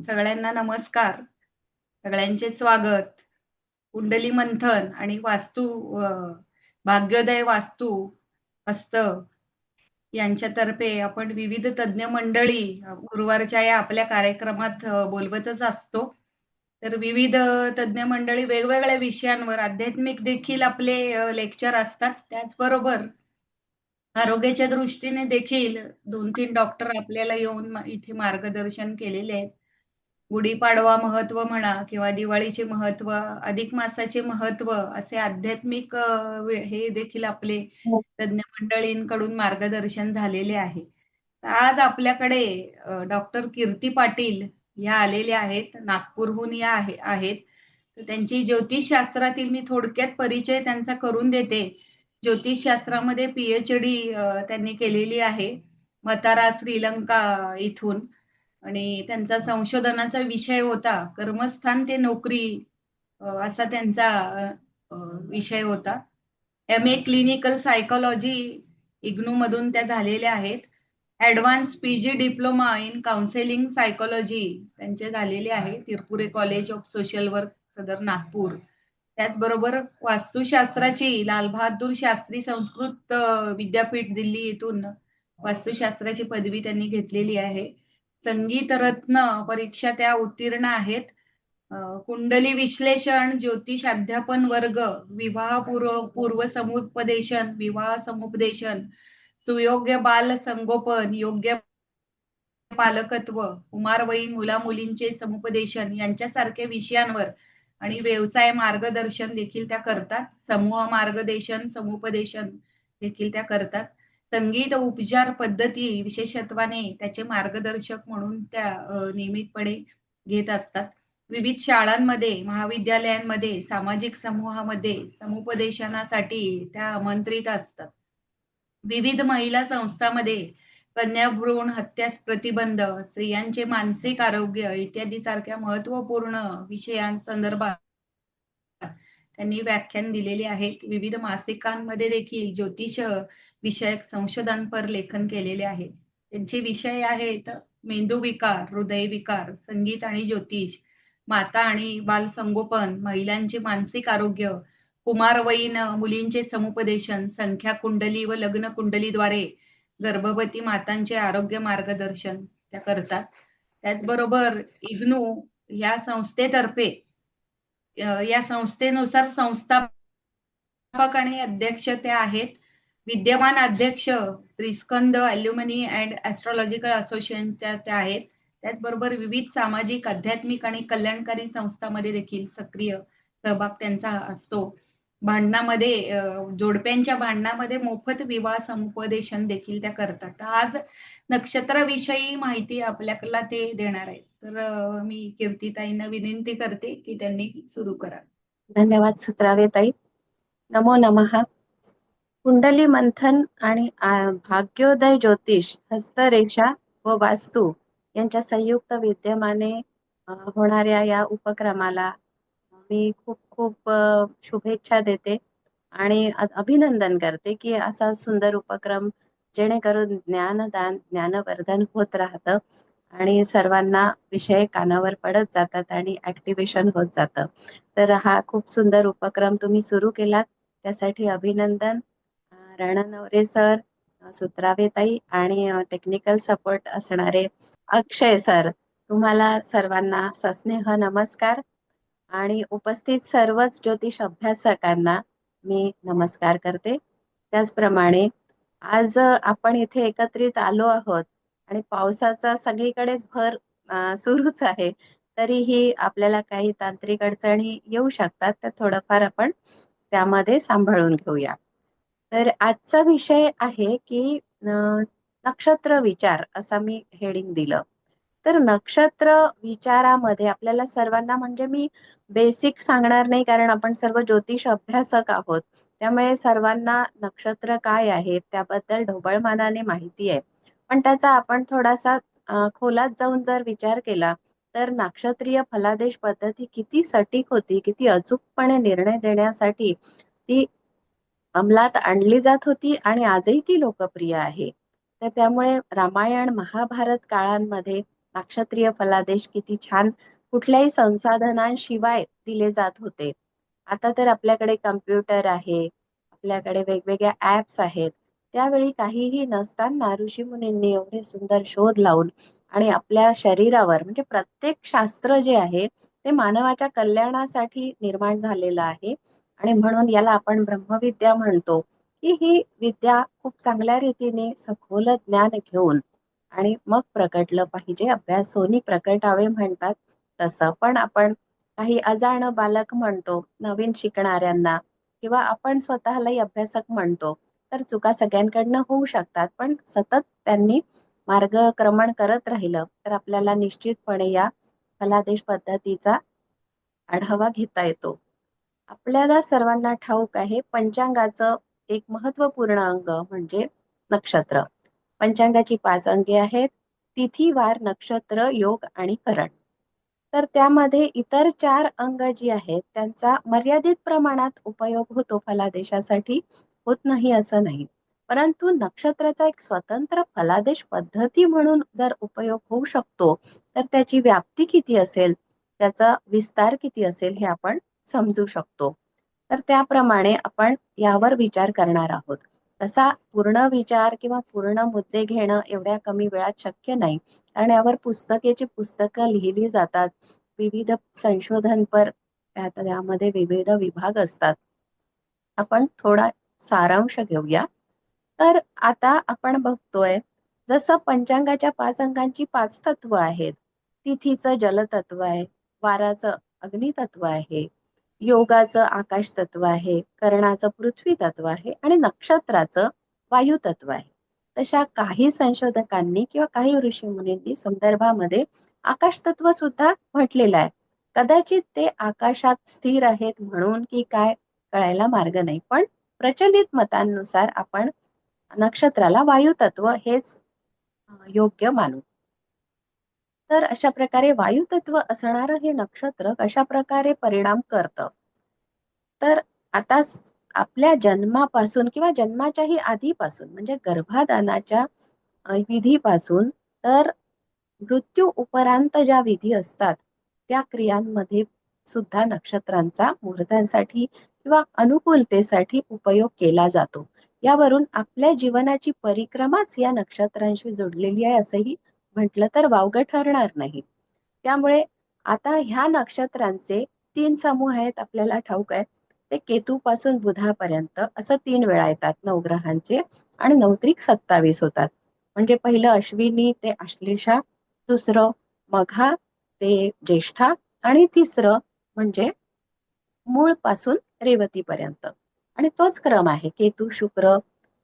सगळ्यांना नमस्कार. सगळ्यांचे स्वागत. कुंडली मंथन आणि अ, भाग्योदय वास्तू हस्त यांच्यातर्फे आपण विविध तज्ञ मंडळी गुरुवारच्या या आपल्या कार्यक्रमात बोलवतच असतो. तर विविध तज्ञ मंडळी वेगवेगळ्या विषयांवर आध्यात्मिक देखील आपले लेक्चर असतात. त्याचबरोबर आरोग्याच्या दृष्टीने देखील 2-3 डॉक्टर आपल्याला येऊन इथे मार्गदर्शन केलेले आहेत. गुढीपाडवा महत्त्व म्हणा किंवा दिवाळीचे महत्त्व, अधिक मासाचे महत्त्व असे आध्यात्मिक हे देखील आपले हो. तज्ञ मंडळींकडून मार्गदर्शन झालेले आहे. तर आज आपल्याकडे डॉक्टर कीर्ती पाटील या आलेल्या आहेत. नागपूरहून या आहेत. तर त्यांची ज्योतिषशास्त्रातील मी थोडक्यात परिचय त्यांचा करून देते. ज्योतिषशास्त्रामध्ये पी-एच-डी त्यांनी केलेली आहे. मतारा, श्रीलंका इथून. आणि त्यांचा संशोधनाचा विषय होता कर्मस्थान ते नोकरी असा त्यांचा अ, विषय होता. एम-ए क्लिनिकल सायकॉलॉजी इग्नूमधून त्या झालेल्या आहेत. Advance PG diploma in counselling psychology त्यांचे झालेले आहे. Tirpude college of social work Sadar Nagpur. त्याचबरोबर वास्तुशास्त्राची लाल बहादूर शास्त्री संस्कृत विद्यापीठ दिल्ली येथून वास्तुशास्त्राची पदवी त्यांनी घेतलेली आहे. संगीत रत्न परीक्षा त्या उत्तीर्ण आहेत. कुंडली विश्लेषण, ज्योतिष अध्यापन वर्ग, पूर्व समुपदेशन, विवाह समुपदेशन, सुयोग्य बाल संगोपन, योग्य पालकत्व, कुमारवयीन मुला-मुलींचे समुपदेशन यांच्यासारख्या विषयांवर आणि व्यवसाय मार्गदर्शन देखील त्या करतात. समूह मार्गदर्शन, समुपदेशन देखील त्या करतात. संगीत उपचार पद्धती विशेषत्वाने त्याचे मार्गदर्शक म्हणून त्या नियमितपणे घेत असतात. विविध शाळांमध्ये, महाविद्यालयांमध्ये, सामाजिक समूहामध्ये समुपदेशनासाठी त्या आमंत्रित असतात. विविध महिला संस्थांमध्ये कन्या भ्रूण हत्यास प्रतिबंध, स्त्रियांचे मानसिक आरोग्य इत्यादी सारख्या महत्त्वपूर्ण विषयांसंदर्भात त्यांनी व्याख्यान दिलेले आहेत. विविध मासिकांमध्ये देखील ज्योतिष विषयक संशोधनपर लेखन केलेले आहे. त्यांचे विषय आहेत मेंदूविकार, हृदयविकार, संगीत आणि ज्योतिष, माता आणि बालसंगोपन, महिलांचे मानसिक आरोग्य, कुमारवयीन मुलींचे समुपदेशन, संख्या कुंडली व लग्न कुंडलीद्वारे गर्भवती मातांचे आरोग्य मार्गदर्शन त्या करतात. त्याचबरोबर इग्नू या संस्थेतर्फे या संस्थेनुसार संस्थापक आणि अध्यक्ष ते आहेत. विद्यमान अध्यक्ष त्रिस्कंद अल्युमिनी अँड ॲस्ट्रॉलॉजिकल असोसिएशनच्या त्या आहेत. त्याचबरोबर विविध सामाजिक, आध्यात्मिक आणि कल्याणकारी संस्थांमध्ये देखील सक्रिय सहभाग त्यांचा असतो. भांडणामध्ये जोडप्यांच्या भांडणामध्ये मोफत विवाह समुपदेशन देखील त्या करतात. तर आज नक्षत्राविषयी माहिती आपल्याला ते देणार आहेत. तर मी कीर्तीताईंना विनंती करते की त्यांनी सुरू करा. धन्यवाद सुत्रावे ताई. नमो नमः. कुंडली मंथन आणि भाग्योदय ज्योतिष हस्तरेषा व वास्तू यांच्या संयुक्त विद्यमाने होणाऱ्या या उपक्रमाला मी खूप खूप शुभेच्छा देते आणि अभिनंदन करते की असा सुंदर उपक्रम जेणेकरून ज्ञानदान, ज्ञानवर्धन होत राहतं आणि सर्वांना विषय कानावर पडत जातात आणि ऍक्टिव्हेशन होत जातं. तर हा खूप सुंदर उपक्रम तुम्ही सुरू केलात, त्यासाठी अभिनंदन. रणनवरे सर, सुत्रावे ताई आणि टेक्निकल सपोर्ट असणारे अक्षय सर, तुम्हाला सर्वांना सस्नेह नमस्कार आणि उपस्थित सर्वच ज्योतिष अभ्यासकांना मी नमस्कार करते. त्याचप्रमाणे आज आपण इथे एकत्रित आलो आहोत आणि पावसाचा सगळीकडेच भर सुरूच आहे, तरीही आपल्याला काही तांत्रिक अडचणी येऊ शकतात, तर थोडंफार आपण त्यामध्ये सांभाळून घेऊया. तर आजचा विषय आहे की नक्षत्र विचार असा मी हेडिंग दिलं. तर नक्षत्र विचारामध्ये आपल्याला सर्वांना, म्हणजे मी बेसिक सांगणार नाही कारण आपण सर्व ज्योतिष अभ्यासक आहोत, त्यामुळे सर्वांना नक्षत्र काय आहे त्याबद्दल ढोबळमानाने माहिती आहे. पण त्याचा आपण थोडासा खोलात जाऊन जर विचार केला तर नक्षत्रीय फलादेश पद्धती किती सटीक होती, किती अचूकपणे निर्णय देण्यासाठी ती अंमलात आणली जात होती आणि आजही ती लोकप्रिय आहे. तर त्यामुळे रामायण, महाभारत काळांमध्ये नक्षत्रीय फलादेश किती छान कुठल्याही संसाधनांशिवाय दिले जात होते. आता तर आपल्याकडे कम्प्युटर आहे, आपल्याकडे वेगवेगळ्या ऍप्स आहेत. त्यावेळी काहीही नसताना ऋषीमुनींनी एवढे सुंदर शोध लावून आणि आपल्या शरीरावर म्हणजे प्रत्येक शास्त्र जे आहे ते मानवाच्या कल्याणासाठी निर्माण झालेलं आहे. आणि म्हणून याला आपण ब्रह्मविद्या म्हणतो, की ही विद्या खूप चांगल्या रीतीने सखोल ज्ञान घेऊन आणि मग प्रकटलं पाहिजे. अभ्यासोनी प्रकटावे म्हणतात तसं. पण आपण काही अजाण बालक म्हणतो नवीन शिकणाऱ्यांना, किंवा आपण स्वतःलाही अभ्यासक म्हणतो. तर चुका सगळ्यांकडनं होऊ शकतात, पण सतत त्यांनी मार्गक्रमण करत राहिलं तर आपल्याला निश्चितपणे या फलादेश पद्धतीचा आढावा घेता येतो. आपल्याला सर्वांना ठाऊक आहे, पंचांगाचं एक महत्वपूर्ण अंग म्हणजे नक्षत्र. पंचांगाची 5 अंगे आहेत: तिथी, वार, नक्षत्र, योग आणि करण. तर त्यामध्ये इतर 4 अंग जी आहेत त्यांचा मर्यादित प्रमाणात उपयोग होतो फलादेशासाठी, होत नाही असं नाही. परंतु नक्षत्राचा एक स्वतंत्र फलादेश पद्धती म्हणून जर उपयोग होऊ शकतो, तर त्याची व्याप्ती किती असेल, त्याचा विस्तार किती असेल हे आपण समजू शकतो. तर त्याप्रमाणे आपण यावर विचार करणार आहोत. तसा पूर्ण विचार किंवा पूर्ण मुद्दे घेणं एवढ्या कमी वेळात शक्य नाही, कारण यावर पुस्तकेची पुस्तकं लिहिली जातात. विविध संशोधनपर त्यामध्ये विविध विभाग असतात. आपण थोडा सारांश घेऊया. तर आता आपण बघतोय, जसं पंचांगाच्या 5 अंगांची 5 तत्व आहेत. तिथीचं जलतत्व आहे, वाराचं अग्नितत्व आहे, योगाचं आकाश तत्व आहे, कर्णाचं पृथ्वी तत्व आहे आणि नक्षत्राचं वायू तत्व आहे. तशा काही संशोधकांनी किंवा काही ऋषीमुनींनी संदर्भामध्ये आकाश तत्व सुद्धा म्हटलेलं आहे. कदाचित ते आकाशात स्थिर आहेत म्हणून की काय कळायला मार्ग नाही, पण प्रचलित मतांनुसार आपण नक्षत्राला वायू तत्व हेच योग्य मानू. तर अशा प्रकारे वायू तत्व असणारं हे नक्षत्र कशा प्रकारे परिणाम करतं, तर आता आपल्या जन्मापासून किंवा जन्माच्याही आधीपासून म्हणजे गर्भाधानाच्या विधीपासून तर मृत्यू उपरांत ज्या विधी असतात त्या क्रियांमध्ये सुद्धा नक्षत्रांचा मुहूर्तांसाठी किंवा अनुकूलतेसाठी उपयोग केला जातो. यावरून आपल्या जीवनाची परिक्रमाच या नक्षत्रांशी जोडलेली आहे असंही म्हटलं तर वावगं ठरणार नाही. त्यामुळे आता ह्या नक्षत्रांचे 3 समूह आहेत, आपल्याला ठाऊक आहे. ते केतू पासून बुधापर्यंत असं 3 वेळा येतात नवग्रहांचे आणि 9 त्रिक 27 होतात. म्हणजे पहिलं अश्विनी ते आश्लेषा, दुसरं मघा ते ज्येष्ठा आणि तिसरं म्हणजे मूळ पासून रेवतीपर्यंत. आणि तोच क्रम आहे केतू, शुक्र,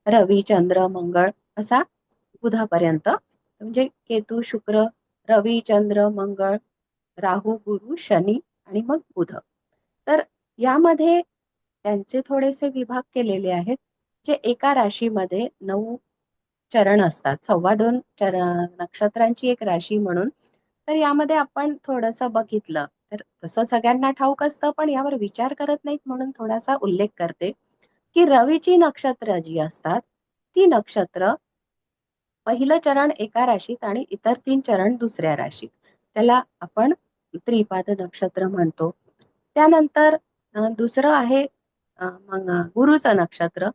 रवी, चंद्र, मंगळ असा बुधापर्यंत. म्हणजे केतू, शुक्र, रवी, चंद्र, मंगळ, राहू, गुरु, शनी आणि मग बुध. तर यामध्ये त्यांचे थोडेसे विभाग केलेले आहेत, जे एका राशीमध्ये 9 चरण असतात. 2.25 नक्षत्रांची एक राशी म्हणून. तर यामध्ये आपण थोडंसं बघितलं तर तसं सगळ्यांना ठाऊक असतं, पण यावर विचार करत नाहीत म्हणून थोडासा उल्लेख करते, की रवीची नक्षत्र जी असतात ती नक्षत्र पहिलं चरण एका राशीत आणि इतर 3 चरण दुसऱ्या राशीत. त्याला आपण त्रिपाद नक्षत्र म्हणतो. त्यानंतर दुसरं आहे मग गुरुचं नक्षत्र.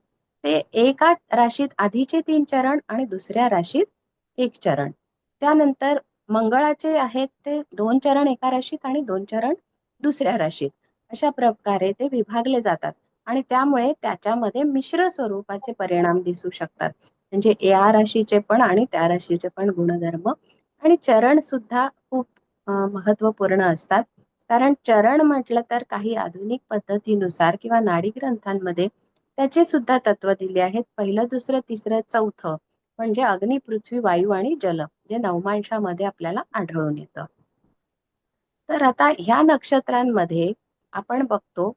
ते एका राशीत आधीचे 3 चरण आणि दुसऱ्या राशीत 1 चरण. त्यानंतर मंगळाचे आहेत ते 2 चरण एका राशीत आणि 2 चरण दुसऱ्या राशीत. अशा प्रकारे ते विभागले जातात आणि त्यामुळे त्याच्यामध्ये मिश्र स्वरूपाचे परिणाम दिसू शकतात. म्हणजे या राशीचे पण आणि त्या राशीचे पण गुणधर्म आणि चरण सुद्धा खूप महत्वपूर्ण असतात. कारण चरण म्हटलं तर काही आधुनिक पद्धतीनुसार किंवा नाडी ग्रंथांमध्ये त्याचे सुद्धा तत्व दिले आहेत. पहिलं, दुसरं, तिसरं, चौथं म्हणजे अग्नी, पृथ्वी, वायू आणि जल, जे नवमांशामध्ये आपल्याला आढळून येतं. तर आता ह्या नक्षत्रांमध्ये आपण बघतो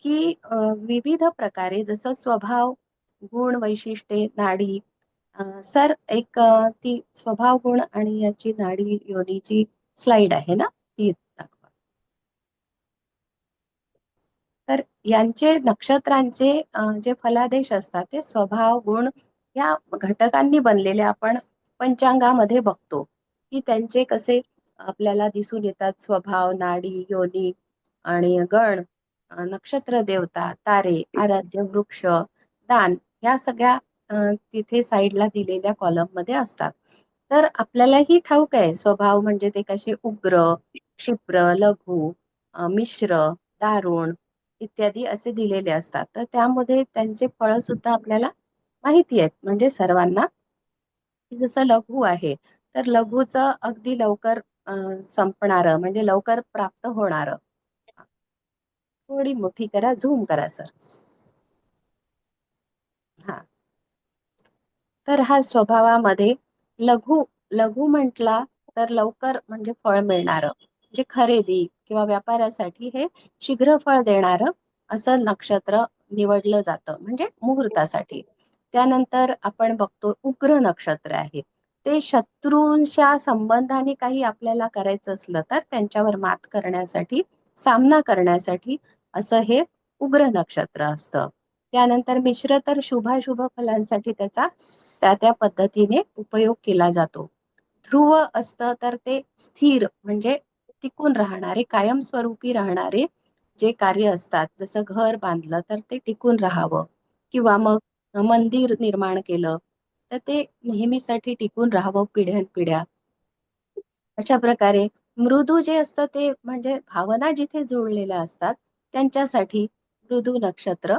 की विविध प्रकारे जसं स्वभाव, गुण, वैशिष्ट्ये, नाडी, सर एक ती स्वभाव गुण आणि याची नाडी योनीची स्लाइड आहे ना, ती दाखवा. तर यांचे नक्षत्रांचे जे फलादेश असतात ते स्वभाव गुण या घटकांनी बनलेले आपण पंचांगामध्ये बघतो की त्यांचे कसे आपल्याला दिसून येतात स्वभाव, नाडी, योनी आणि गण, नक्षत्र देवता, तारे, आराध्य वृक्ष, दान, ह्या सगळ्या तिथे साईडला दिलेल्या कॉलम मध्ये असतात. तर आपल्यालाही ठाऊक आहे स्वभाव म्हणजे ते कसे उग्र, क्षिप्र, लघु, मिश्र, दारुण इत्यादी असे दिलेले असतात. तर त्यामध्ये त्यांचे फळ सुद्धा आपल्याला माहिती आहेत. म्हणजे सर्वांना जसं लघु आहे तर लघुचं अगदी लवकर संपणारं म्हणजे लवकर प्राप्त होणारं. थोडी मोठी करा, झूम करा सर. हा, तर हा स्वभावामध्ये लघु लघु म्हटला तर लवकर म्हणजे फळ मिळणारं, म्हणजे खरेदी किंवा व्यापारासाठी हे शीघ्र फळ देणारं असं नक्षत्र निवडलं जातं म्हणजे मुहूर्तासाठी. त्यानंतर आपण बघतो उग्र नक्षत्र आहे, ते शत्रूंच्या संबंधाने काही आपल्याला करायचं असलं तर त्यांच्यावर मात करण्यासाठी, सामना करण्यासाठी असं हे उग्र नक्षत्र असतं. त्यानंतर मिश्र तर शुभाशुभ फलांसाठी त्याचा त्या त्या पद्धतीने उपयोग केला जातो. ध्रुव असतं तर ते स्थिर म्हणजे टिकून राहणारे, कायमस्वरूपी राहणारे जे कार्य असतात, जसं घर बांधलं तर ते टिकून राहावं किंवा मग मंदिर निर्माण केलं तर ते नेहमीसाठी टिकून राहावं पिढ्यानपिढ्या. अशा प्रकारे मृदू जे असतं ते म्हणजे भावना जिथे जुळलेल्या असतात त्यांच्यासाठी मृदू नक्षत्र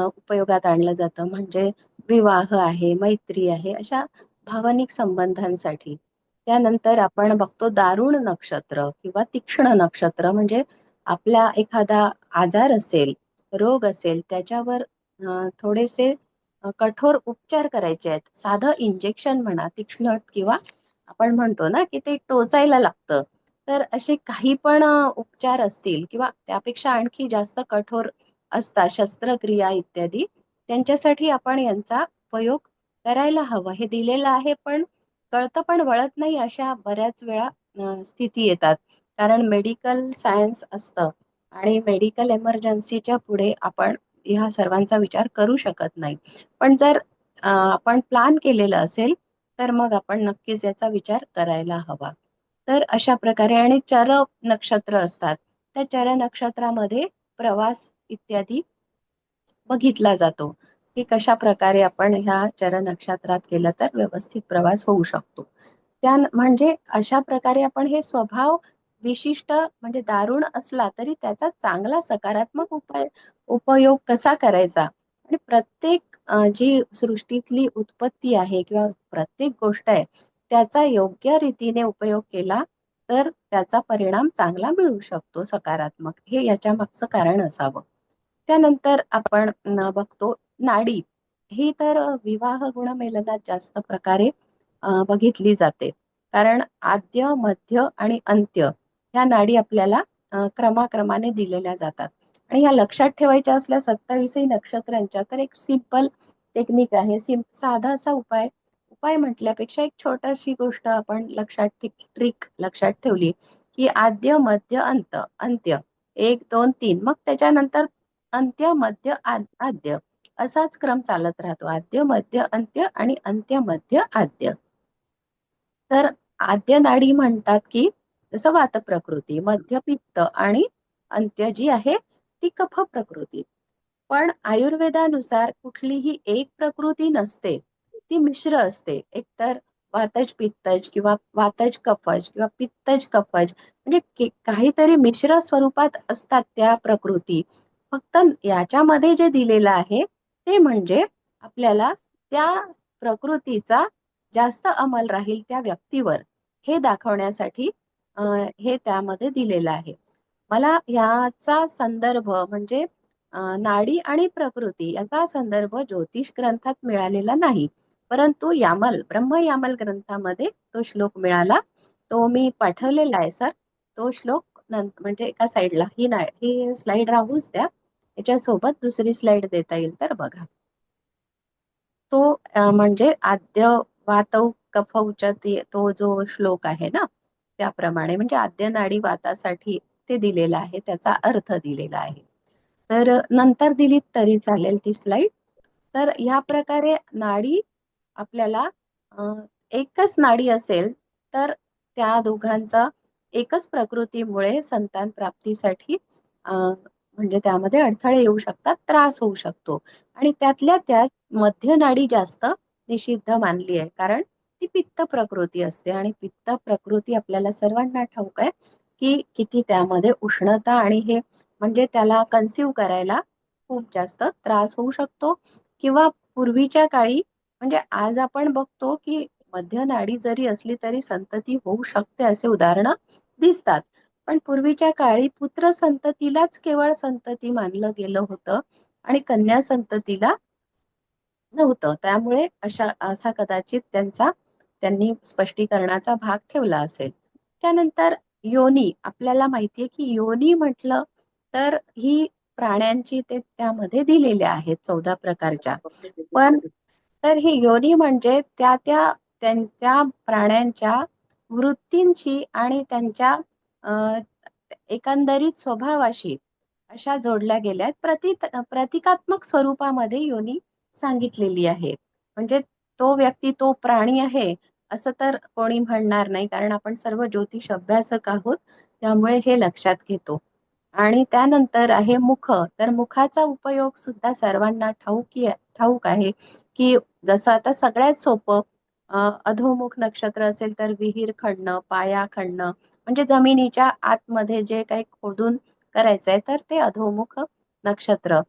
उपयोगात आणलं जातं. म्हणजे विवाह आहे, मैत्री आहे, अशा भावनिक संबंधांसाठी. त्यानंतर आपण बघतो दारुण नक्षत्र किंवा तीक्ष्ण नक्षत्र, म्हणजे आपला एखादा आजार असेल, रोग असेल, त्याच्यावर थोडेसे कठोर उपचार करायचे आहेत. साधं इंजेक्शन म्हणा, तीक्ष्ण किंवा आपण म्हणतो ना की ते टोचायला लागतं. तर असे काही पण उपचार असतील किंवा त्यापेक्षा आणखी जास्त कठोर असतात शस्त्रक्रिया इत्यादी, त्यांच्यासाठी आपण यांचा उपयोग करायला हवा. हे दिलेलं आहे पण कळतं पण वळत नाही, अशा बऱ्याच वेळा स्थिती येतात. कारण मेडिकल सायन्स असतं आणि मेडिकल एमर्जन्सीच्या पुढे आपण ह्या सर्वांचा विचार करू शकत नाही. पण जर आपण प्लॅन केलेलं असेल तर मग आपण नक्कीच याचा विचार करायला हवा. तर अशा प्रकारे आणि चर नक्षत्र असतात, त्या चर नक्षत्रामध्ये प्रवास इत्यादी बघितला जातो की कशा प्रकारे आपण ह्या चर नक्षत्रात केलं तर व्यवस्थित प्रवास होऊ शकतो. त्या म्हणजे अशा प्रकारे आपण हे स्वभाव विशिष्ट म्हणजे दारुण असला तरी त्याचा चांगला सकारात्मक उपयोग कसा करायचा आणि प्रत्येक जी सृष्टीतली उत्पत्ती आहे किंवा प्रत्येक गोष्ट आहे त्याचा योग्य रीतीने उपयोग केला तर त्याचा परिणाम चांगला मिळू शकतो, सकारात्मक. हे याच्या मागचं कारण असावं. त्यानंतर आपण बघतो नाडी. ही तर विवाह गुणमेलनात जास्त प्रकारे बघितली जाते. कारण आद्य, मध्य आणि अंत्य ह्या नाडी आपल्याला क्रमाक्रमाने दिलेल्या जातात. आणि ह्या लक्षात ठेवायच्या असल्या 27ही नक्षत्रांच्या तर एक सिंपल टेक्निक आहे. साधा असा उपाय उपाय म्हटल्यापेक्षा एक छोटीशी गोष्ट आपण लक्षात ट्रिक लक्षात ठेवली की आद्य, मध्य, अंत्य 1 2 3, मग त्याच्यानंतर अंत्य, मध्य, आद्य असाच क्रम चालत राहतो. आद्य, मध्य, अंत्य आणि अंत्य, मध्य, आद्य. तर आद्य नाडी म्हणतात की जसं वात प्रकृती, मध्य पित्त आणि अंत्य जी आहे ती कफ प्रकृती. पण आयुर्वेदानुसार कुठलीही एक प्रकृती नसते, ती मिश्र असते. एकतर वातज पित्तज किंवा वातज कफज किंवा पित्तज कफज, म्हणजे काहीतरी मिश्र स्वरूपात असतात त्या प्रकृती. फक्त याच्यामध्ये जे दिलेलं आहे ते म्हणजे आपल्याला त्या प्रकृतीचा जास्त अंमल राहील त्या व्यक्तीवर हे दाखवण्यासाठी हे त्यामध्ये दिलेलं आहे. मला याचा संदर्भ म्हणजे नाडी आणि प्रकृती याचा संदर्भ ज्योतिष ग्रंथात मिळालेला नाही, परंतु ब्रह्म यामल ग्रंथामध्ये तो श्लोक मिळाला. तो मी पाठवलेला आहे सर. तो श्लोक म्हणजे एका साईडला ही स्लाइड राहूच द्या, याच्यासोबत दुसरी स्लाइड देता येईल तर बघा. तो म्हणजे आद्य वातौ कफौच तो जो श्लोक आहे ना त्याप्रमाणे, म्हणजे आद्य नाडी वातासाठी ते दिलेलं आहे, त्याचा अर्थ दिलेला आहे. तर नंतर दिलीत तरी चालेल ती स्लाइड. तर ह्या प्रकारे नाडी आपल्याला एकच नाडी असेल तर त्या दोघांचा एकच प्रकृतीमुळे संतान प्राप्तीसाठी म्हणजे त्यामध्ये अडथळे येऊ शकतात, त्रास होऊ शकतो. आणि त्यातल्या त्यात मध्य नाडी जास्त निषिद्ध मानली आहे, कारण ती पित्त प्रकृती असते आणि पित्त प्रकृती आपल्याला सर्वांना ठाऊक आहे की किती त्यामध्ये उष्णता आणि हे म्हणजे त्याला कन्सिव्ह करायला खूप जास्त त्रास होऊ शकतो. किंवा पूर्वीच्या काळी म्हणजे आज आपण बघतो की मध्य नाडी जरी असली तरी संतती होऊ शकते असे उदाहरणं दिसतात. पण पूर्वीच्या काळी पुत्र संततीलाच केवळ संतती मानलं गेलं होतं आणि कन्या संततीला नव्हतं. त्यामुळे असा कदाचित त्यांनी स्पष्टीकरणाचा भाग ठेवला असेल. त्यानंतर योनी, आपल्याला माहितीये की योनी म्हटलं तर ही प्राण्यांची ते त्यामध्ये दिलेल्या आहेत 14 प्रकारच्या. पण तर ही योनी म्हणजे त्या प्राण्यांच्या वृत्तींशी आणि त्यांच्या अ, एकंदरीत स्वभावाशी अशा जोडल्या गेल्या आहेत. प्रतिकात्मक स्वरूपामध्ये योनी सांगितलेली आहे. म्हणजे तो व्यक्ती तो प्राणी आहे असं तर कोणी म्हणणार नाही, कारण आपण सर्व ज्योतिष अभ्यासक आहोत, त्यामुळे हे लक्षात घेतो. आणि त्यानंतर आहे मुख. तर मुखाचा उपयोग सुद्धा सर्वांना ठाऊक आहे की जसं आता सगळ्यात सोपं, अधोमुख नक्षत्र असेल तर विहीर खणणं, पाया खणणं, म्हणजे जमिनीच्या आतमध्ये जे काही खोदून करायचंय तर ते अधोमुख नक्षत्र.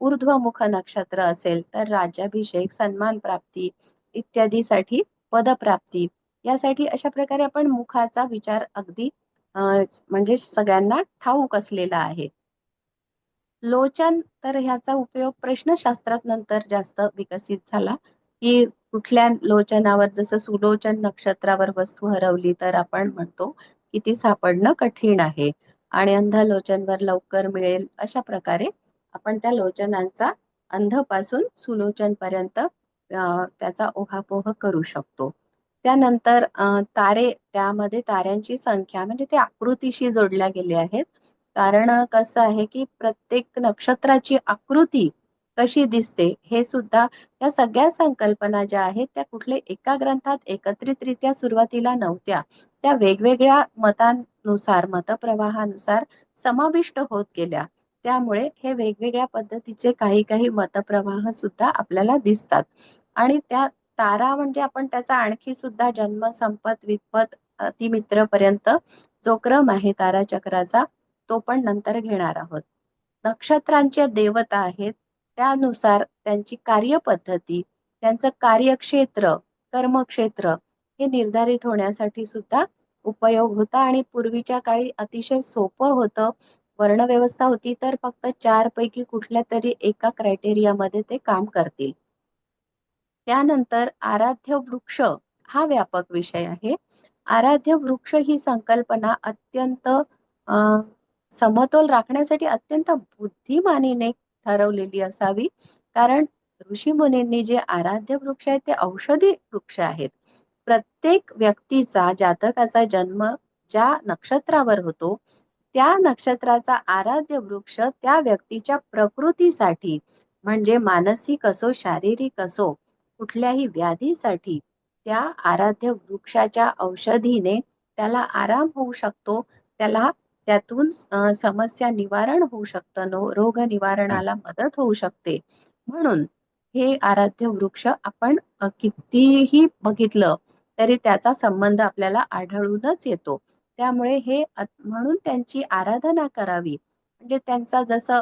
ऊर्ध्वमुख नक्षत्र असेल तर राज्याभिषेक, सन्मान प्राप्ती इत्यादीसाठी, पदप्राप्ती यासाठी अशा प्रकारे आपण मुखाचा विचार अगदी म्हणजे सगळ्यांना ठाऊक असलेला आहे. लोचन, तर ह्याचा उपयोग प्रश्नशास्त्रात नंतर जास्त विकसित झाला की कुठल्या लोचनावर, जसं सुलोचन नक्षत्रावर वस्तू हरवली तर आपण म्हणतो की ती सापडणं कठीण आहे आणि अंध लोचनवर लवकर मिळेल. अशा प्रकारे आपण त्या लोचनांचा अंधपासून सुलोचन पर्यंत त्याचा ओहापोह करू शकतो. त्यानंतर तारे, त्यामध्ये ताऱ्यांची संख्या म्हणजे ते आकृतीशी जोडल्या गेले आहेत. कारण कसं आहे की प्रत्येक नक्षत्राची आकृती कशी दिसते हे सुद्धा, या सगळ्या संकल्पना ज्या आहेत त्या कुठले एका ग्रंथात एकत्रितरित्या सुरुवातीला नव्हत्या. त्या वेगवेगळ्या मतांनुसार, मतप्रवाहानुसार समाविष्ट होत गेल्या. त्यामुळे हे वेगवेगळ्या पद्धतीचे काही काही मतप्रवाह सुद्धा आपल्याला दिसतात. आणि त्या तारा म्हणजे आपण त्याचा आणखी सुद्धा जन्म, संपत, वित्पत, अतिमित्र पर्यंत जो क्रम आहे ताराचक्राचा तो पण नंतर घेणार आहोत. नक्षत्रांच्या देवता आहेत, त्यानुसार त्यांची कार्यपद्धती, त्यांचं कार्यक्षेत्र, कर्मक्षेत्र हे निर्धारित होण्यासाठी सुद्धा उपयोग होता. आणि पूर्वीच्या काळी अतिशय सोपं होतं. वर्णव्यवस्था होती तर फक्त 4 पैकी कुठल्या तरी एका क्रायटेरियामध्ये ते काम करतील. त्यानंतर आराध्य वृक्ष हा व्यापक विषय आहे. आराध्य वृक्ष ही संकल्पना अत्यंत समतोल राखण्यासाठी अत्यंत बुद्धिमानीने ठरवलेली असावी. कारण ऋषी मुनींनी जे आराध्य वृक्ष आहेत ते औषधी वृक्ष आहेत. प्रत्येक व्यक्तीचा, जातकाचा जन्म ज्या नक्षत्रावर होतो त्या नक्षत्राचा आराध्य वृक्ष त्या व्यक्तीच्या प्रकृतीसाठी, म्हणजे मानसिक असो शारीरिक असो कुठल्याही व्याधीसाठी त्या आराध्य वृक्षाच्या औषधीने त्याला आराम होऊ शकतो. त्याला त्यातून समस्या निवारण होऊ शकतं, रोग निवारणाला मदत होऊ शकते. म्हणून हे आराध्य वृक्ष आपण कितीही बघितलं तरी त्याचा संबंध आपल्याला आढळूनच येतो. त्यामुळे म्हणून त्यांची आराधना करावी. म्हणजे त्यांचा जसं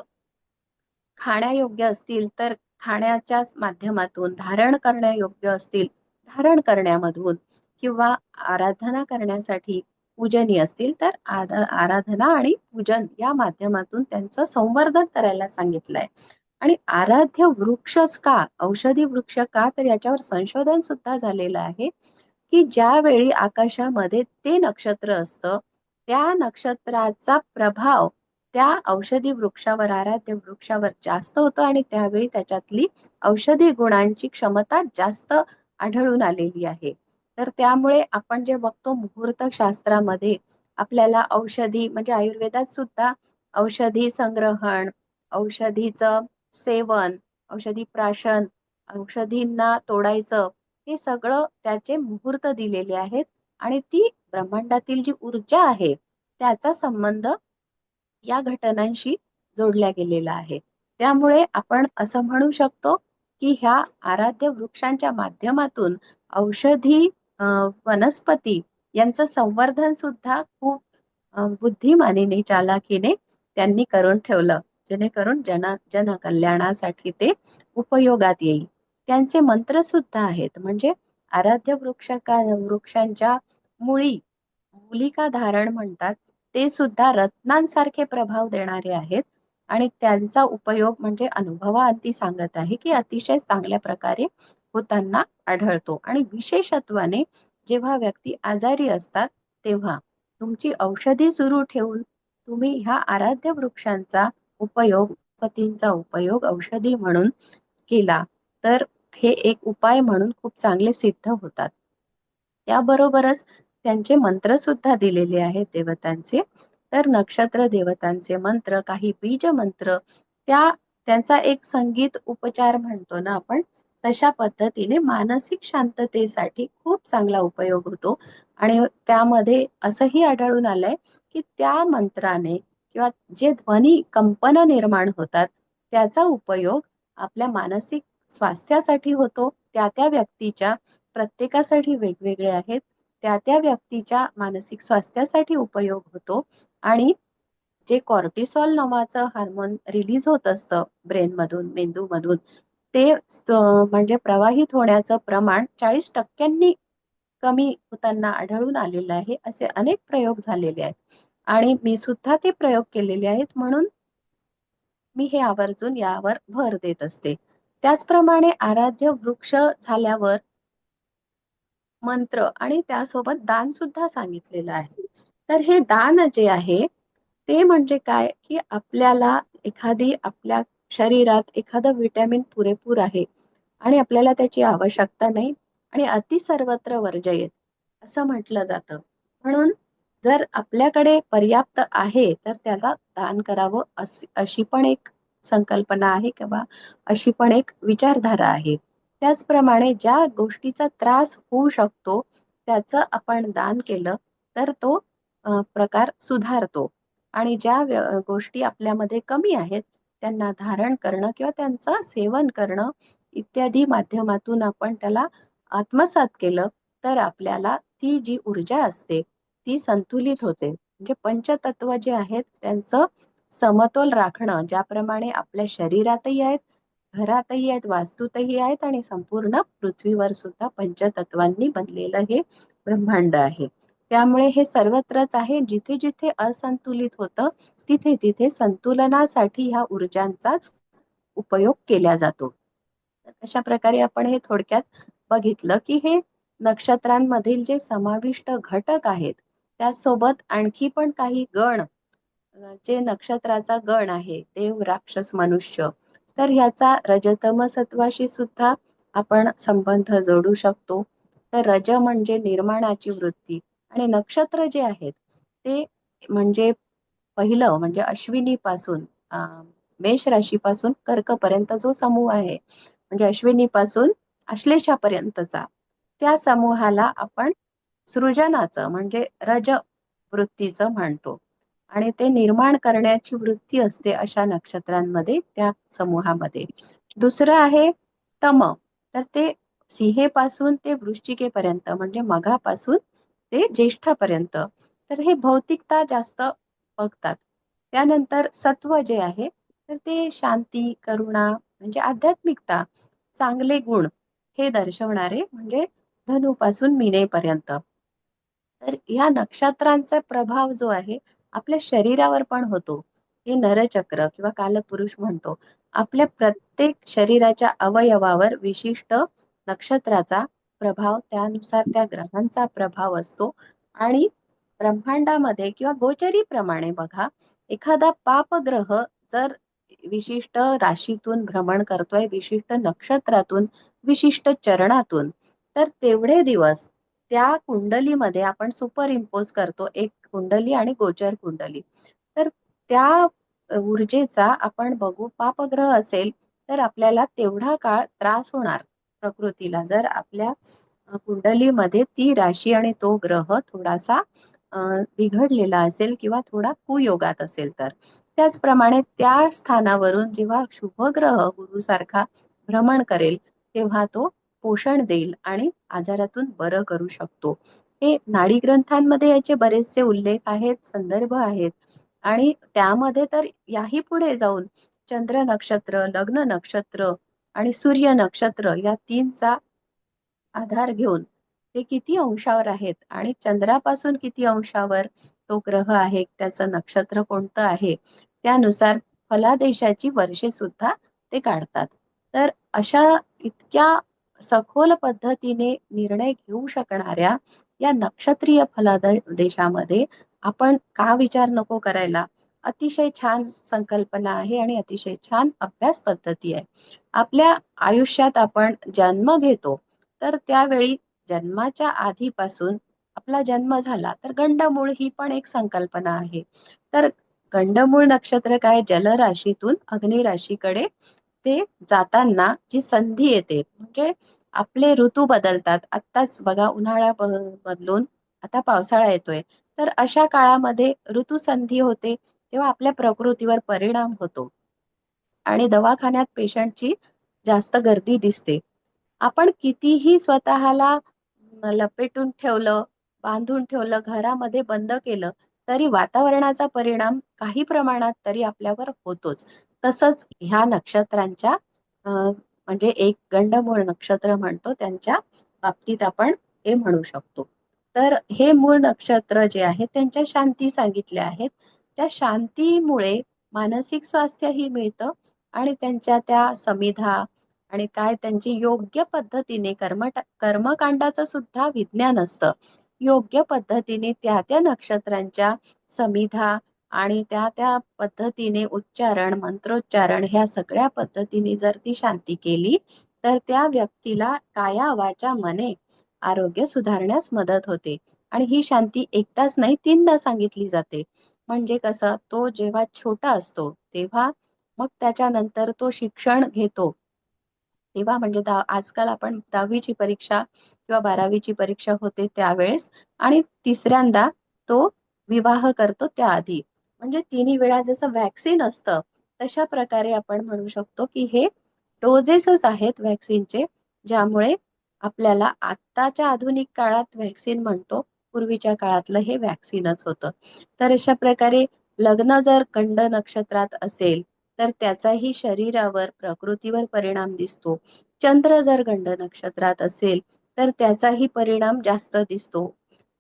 खाण्यायोग्य असतील तर खाण्याच्या माध्यमातून, धारण करण्यायोग्य असतील धारण करण्यामधून, किंवा आराधना करण्यासाठी पूजनीय असतील तर आराधना आणि पूजन या माध्यमातून त्यांचं संवर्धन करायला सांगितलंय. आणि आराध्य वृक्षच का, औषधी वृक्ष का, तर याच्यावर संशोधन सुद्धा झालेलं आहे की ज्यावेळी आकाशामध्ये ते नक्षत्र असतं त्या नक्षत्राचा प्रभाव त्या औषधी वृक्षावर, आराध्य वृक्षावर जास्त होतो आणि त्यावेळी त्याच्यातली औषधी गुणांची क्षमता जास्त आढळून आलेली आहे. तर त्यामुळे आपण जे बघतो मुहूर्त शास्त्रामध्ये आपल्याला औषधी, म्हणजे आयुर्वेदात सुद्धा औषधी संग्रहण, औषधीचं सेवन, औषधी प्राशन, औषधींना तोडायचं, हे सगळं त्याचे मुहूर्त दिलेले आहेत. आणि ती ब्रह्मांडातील जी ऊर्जा आहे त्याचा संबंध या घटनांशी जोडल्या गेलेला आहे. त्यामुळे आपण असं म्हणू शकतो की ह्या आराध्य वृक्षांच्या माध्यमातून औषधी वनस्पती यांचं संवर्धन सुद्धा खूप बुद्धिमानीने चालाखीने त्यांनी करून ठेवलं, जेणेकरून जनकल्याणासाठी ते उपयोगात येईल. त्यांचे मंत्र सुद्धा आहेत. म्हणजे आराध्य वृक्षांच्या मुळी मूलिका धारण म्हणतात, ते सुद्धा रत्नांसारखे प्रभाव देणारे आहेत. आणि त्यांचा उपयोग म्हणजे अनुभवाअंती सांगत आहे की अतिशय चांगल्या प्रकारे होताना आढळतो. आणि विशेषत्वाने जेव्हा व्यक्ती आजारी असतात तेव्हा तुमची औषधी सुरू ठेवून तुम्ही ह्या आराध्य वृक्षांचा उपयोग, वनस्पतींचा उपयोग औषधी म्हणून केला तर हे एक उपाय म्हणून खूप चांगले सिद्ध होतात. त्याबरोबरच त्यांचे मंत्र सुद्धा दिलेले आहेत देवतांचे. तर नक्षत्र देवतांचे मंत्र, काही बीज मंत्र, त्यांचा एक संगीत उपचार म्हणतो ना आपण, तशा पद्धतीने मानसिक शांततेसाठी खूप चांगला उपयोग होतो. आणि त्यामध्ये असंही आढळून आलंय की त्या मंत्राने किंवा जे ध्वनी कंपन निर्माण होतात त्याचा उपयोग आपल्या मानसिक स्वास्थ्यासाठी होतो. त्या व्यक्तीच्या, प्रत्येकासाठी वेगवेगळे आहेत, त्या व्यक्तीच्या मानसिक स्वास्थ्यासाठी उपयोग होतो. आणि जे कॉर्टिसॉल नावाचं हार्मोन रिलीज होत असतं ब्रेनमधून, मेंदूमधून, ते म्हणजे प्रवाहित होण्याचं प्रमाण 40% कमी होताना आढळून आलेलं आहे. असे अनेक प्रयोग झालेले आहेत आणि मी सुद्धा ते प्रयोग केलेले आहेत, म्हणून मी हे आवर्जून यावर भर देत असते. त्याचप्रमाणे आराध्य वृक्ष झाल्यावर मंत्र आणि त्यासोबत दान सुद्धा सांगितलेलं आहे. तर हे दान जे आहे ते म्हणजे काय, की आपल्याला आपल्या शरीरात एखादं विटॅमिन पुरेपूर आहे आणि आपल्याला त्याची आवश्यकता नाही आणि अति सर्वत्र वर्जयेत असं म्हटलं जातं. म्हणून जर आपल्याकडे पर्याप्त आहे तर त्याला दान करावं, अशी पण एक संकल्पना आहे किंवा अशी पण एक विचारधारा आहे. त्याचप्रमाणे ज्या गोष्टीचा त्रास होऊ शकतो त्याचं आपण दान केलं तर तो प्रकार सुधारतो. आणि ज्या गोष्टी आपल्यामध्ये कमी आहेत त्यांना धारण करणं किंवा त्यांचं सेवन करणं इत्यादी माध्यमातून आपण त्याला आत्मसात केलं तर आपल्याला ती जी ऊर्जा असते ती संतुलित होते. म्हणजे पंचतत्व जे आहेत त्यांचं समतोल राखणं, ज्याप्रमाणे आपल्या शरीरातही आहेत, घरातही आहेत, वास्तूतही आहेत आणि संपूर्ण पृथ्वीवर सुद्धा पंचतत्वांनी बनलेलं हे ब्रह्मांड आहे. त्यामुळे हे सर्वत्रच आहे. जिथे जिथे असंतुलित होतं तिथे तिथे संतुलनासाठी ह्या ऊर्जांचाच उपयोग केला जातो. अशा प्रकारे आपण हे थोडक्यात बघितलं की हे नक्षत्रांमधील जे समाविष्ट घटक आहेत त्यासोबत आणखी पण काही गण, जे नक्षत्राचा गण आहे, देव, राक्षस, मनुष्य, तर ह्याचा रजतम सत्वाशी सुद्धा आपण संबंध जोडू शकतो. तर रज म्हणजे निर्माणाची वृत्ती आणि नक्षत्र जे आहेत ते म्हणजे पहिलं म्हणजे अश्विनी पासून मेष राशीपासून कर्क पर्यंत जो समूह आहे, म्हणजे अश्विनी पासून आश्लेषापर्यंतचा, त्या समूहाला आपण सृजनाचं म्हणजे रज वृत्तीचं म्हणतो. आणि ते निर्माण करण्याची वृत्ती असते अशा नक्षत्रांमध्ये, त्या समूहामध्ये. दुसरं आहे तम, तर ते सिंहेपासून ते वृश्चिकेपर्यंत म्हणजे मघापासून ते ज्येष्ठापर्यंत, तर हे भौतिकता जास्त बघतात. त्यानंतर सत्व जे आहे तर ते शांती, करुणा म्हणजे आध्यात्मिकता, चांगले गुण हे दर्शवणारे म्हणजे धनुपासून मीनेपर्यंत. तर या नक्षत्रांचा प्रभाव जो आहे आपल्या शरीरावर पण होतो. हे नरचक्र किंवा कालपुरुष म्हणतो. आपल्या प्रत्येक शरीराच्या अवयवावर विशिष्ट नक्षत्राचा प्रभाव, त्यानुसार त्या ग्रहांचा प्रभाव असतो. आणि ब्रह्मांडामध्ये किंवा गोचरीप्रमाणे बघा, एखादा पापग्रह जर विशिष्ट राशीतून भ्रमण करतोय, विशिष्ट नक्षत्रातून, विशिष्ट चरणातून, तर तेवढे दिवस त्या कुंडलीमध्ये आपण सुपर इम्पोज करतो एक कुंडली आणि गोचर कुंडली. तर त्या ऊर्जेचा आपण बघू, पापग्रह असेल तर आपल्याला तेवढा काळ त्रास होणार प्रकृतीला. जर आपल्या कुंडलीमध्ये ती राशी आणि तो ग्रह थोडासा बिघडलेला असेल किंवा थोडा कुयोगात असेल तर. त्याचप्रमाणे त्या स्थानावरून जेव्हा शुभ ग्रह गुरुसारखा भ्रमण करेल तेव्हा तो पोषण देईल आणि आजारातून बरं करू शकतो. हे नाडी ग्रंथांमध्ये याचे बरेचसे उल्लेख आहेत, संदर्भ आहेत. आणि त्यामध्ये तर याही पुढे जाऊन चंद्र नक्षत्र, लग्न नक्षत्र आणि सूर्य नक्षत्र या तीनचा आधार घेऊन ते किती अंशावर आहेत आणि चंद्रापासून किती अंशावर तो ग्रह आहे, त्याचं नक्षत्र कोणतं आहे, त्यानुसार फलादेशाची वर्षे सुद्धा ते काढतात. तर अशा इतक्या सखोल पद्धतीने निर्णय घेऊ शकणाऱ्या या नक्षत्रीय फलादेशामध्ये आपण का विचार नको करायला? अतिशय छान संकल्पना आहे आणि अतिशय छान अभ्यास पद्धती आहे. आपल्या आयुष्यात आपण जन्म घेतो तर त्यावेळी जन्माच्या आधीपासून आपला जन्म झाला तर गंडमूळ ही पण एक संकल्पना आहे. तर गंडमूळ नक्षत्र काय, जलराशीतून अग्निराशीकडे ते जाताना जी संधी येते, म्हणजे आपले ऋतू बदलतात. आत्ताच बघा उन्हाळा बदलून आता पावसाळा येतोय, तर अशा काळामध्ये ऋतुसंधी होते तेव्हा आपल्या प्रकृतीवर परिणाम होतो आणि दवाखान्यात पेशंटची जास्त गर्दी दिसते. आपण कितीही स्वतःला लपेटून ठेवलं, बांधून ठेवलं, घरामध्ये बंद केलं तरी वातावरणाचा परिणाम काही प्रमाणात तरी आपल्यावर होतोच. तसंच ह्या नक्षत्रांच्या म्हणजे एक गंडमूळ नक्षत्र म्हणतो त्यांच्या बाबतीत आपण हे म्हणू शकतो. तर हे मूळ नक्षत्र जे आहे त्यांच्या शांती सांगितल्या आहेत. त्या शांतीमुळे मानसिक स्वास्थ्यही मिळतं आणि त्यांच्या त्या समिधा आणि काय त्यांची योग्य पद्धतीने कर्मकांडाचं सुद्धा विज्ञान असतं. योग्य पद्धतीने त्या त्या नक्षत्रांच्या समिधा आणि त्या त्या पद्धतीने उच्चारण, मंत्रोच्चारण ह्या सगळ्या पद्धतीने जर ती शांती केली तर त्या व्यक्तीला काया वाचा मने आरोग्य सुधारण्यास मदत होते. आणि ही शांती एकदाच नाही, तीनदा सांगितली जाते. म्हणजे कसं, तो जेव्हा छोटा असतो तेव्हा, मग त्याच्यानंतर तो शिक्षण घेतो तेव्हा, म्हणजे आजकाल आपण 10वीची परीक्षा किंवा 12वीची परीक्षा होते त्यावेळेस, आणि तिसऱ्यांदा तो विवाह करतो त्याआधी. म्हणजे तिन्ही वेळा जसं व्हॅक्सिन असतं तशा प्रकारे आपण म्हणू शकतो की हे डोजेसच आहेत व्हॅक्सिनचे, ज्यामुळे आपल्याला आत्ताच्या आधुनिक काळात व्हॅक्सिन म्हणतो, पूर्वीच्या काळातलं हे व्हॅक्सिनच होतं. तर अशा प्रकारे लग्न जर कंड नक्षत्रात असेल तर त्याचाही शरीरावर, प्रकृतीवर परिणाम दिसतो. चंद्र जर गंड नक्षत्रात असेल तर त्याचाही परिणाम जास्त दिसतो.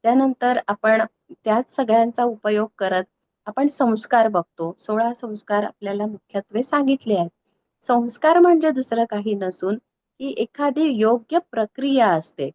त्यानंतर आपण त्याच सगळ्यांचा उपयोग करत आपण संस्कार बघतो. 16 संस्कार आपल्याला मुख्यत्वे सांगितले आहेत. संस्कार म्हणजे दुसरं काही नसून की एखादी योग्य प्रक्रिया असते.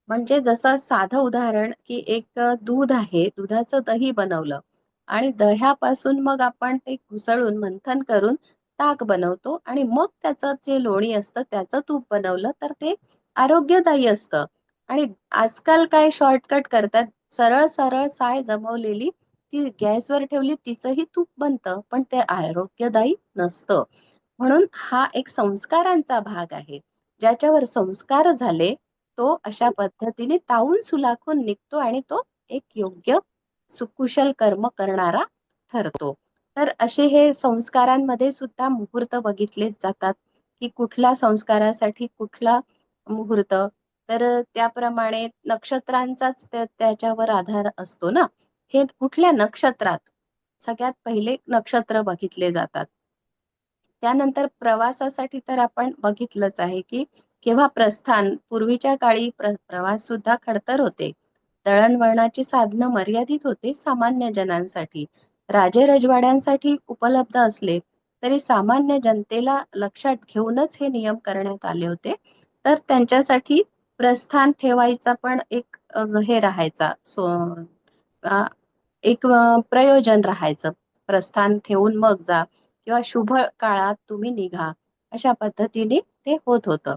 म्हणजे जसं साधं उदाहरण की एक दूध आहे, दुधाचं दही बनवलं आणि दह्यापासून मग आपण ते घुसळून मंथन करून ताक बनवतो आणि मग त्याचं जे लोणी असतं त्याचं तूप बनवलं तर ते आरोग्यदायी असतं. आणि आजकाल काय शॉर्टकट करतात, सरळ सरळ साय जमवलेली ती गॅसवर ठेवली तिचंही तूप बनतं, पण ते आरोग्यदायी नसतं. म्हणून हा एक संस्कारांचा भाग आहे. ज्याच्यावर संस्कार झाले तो अशा पद्धतीने तावून सुलाखून निघतो आणि तो एक योग्य सुकुशल कर्म करणारा ठरतो. तर असे हे संस्कारांमध्ये सुद्धा मुहूर्त बघितले जातात की कुठल्या संस्कारासाठी कुठला मुहूर्त. तर त्याप्रमाणे नक्षत्रांचाच त्याच्यावर आधार असतो ना. हे कुठल्या नक्षत्रात सगळ्यात पहिले नक्षत्र बघितले जातात. त्यानंतर प्रवासासाठी तर आपण बघितलंच आहे की केव्हा प्रस्थान, पूर्वीच्या काळी प्रवास सुद्धा खडतर होते. दळणवळणाची साधनं मर्यादित होते सामान्य जनांसाठी. राजे-रजवाड्यांसाठी उपलब्ध असले तरी सामान्य जनतेला लक्षात घेऊनच हे नियम करण्यात आले होते. तर त्यांच्यासाठी प्रस्थान ठेवायचा पण एक हे राहायचा, एक प्रयोजन राहायचं. प्रस्थान ठेवून मग जा किंवा शुभ काळात तुम्ही निघा, अशा पद्धतीने ते होत होतं.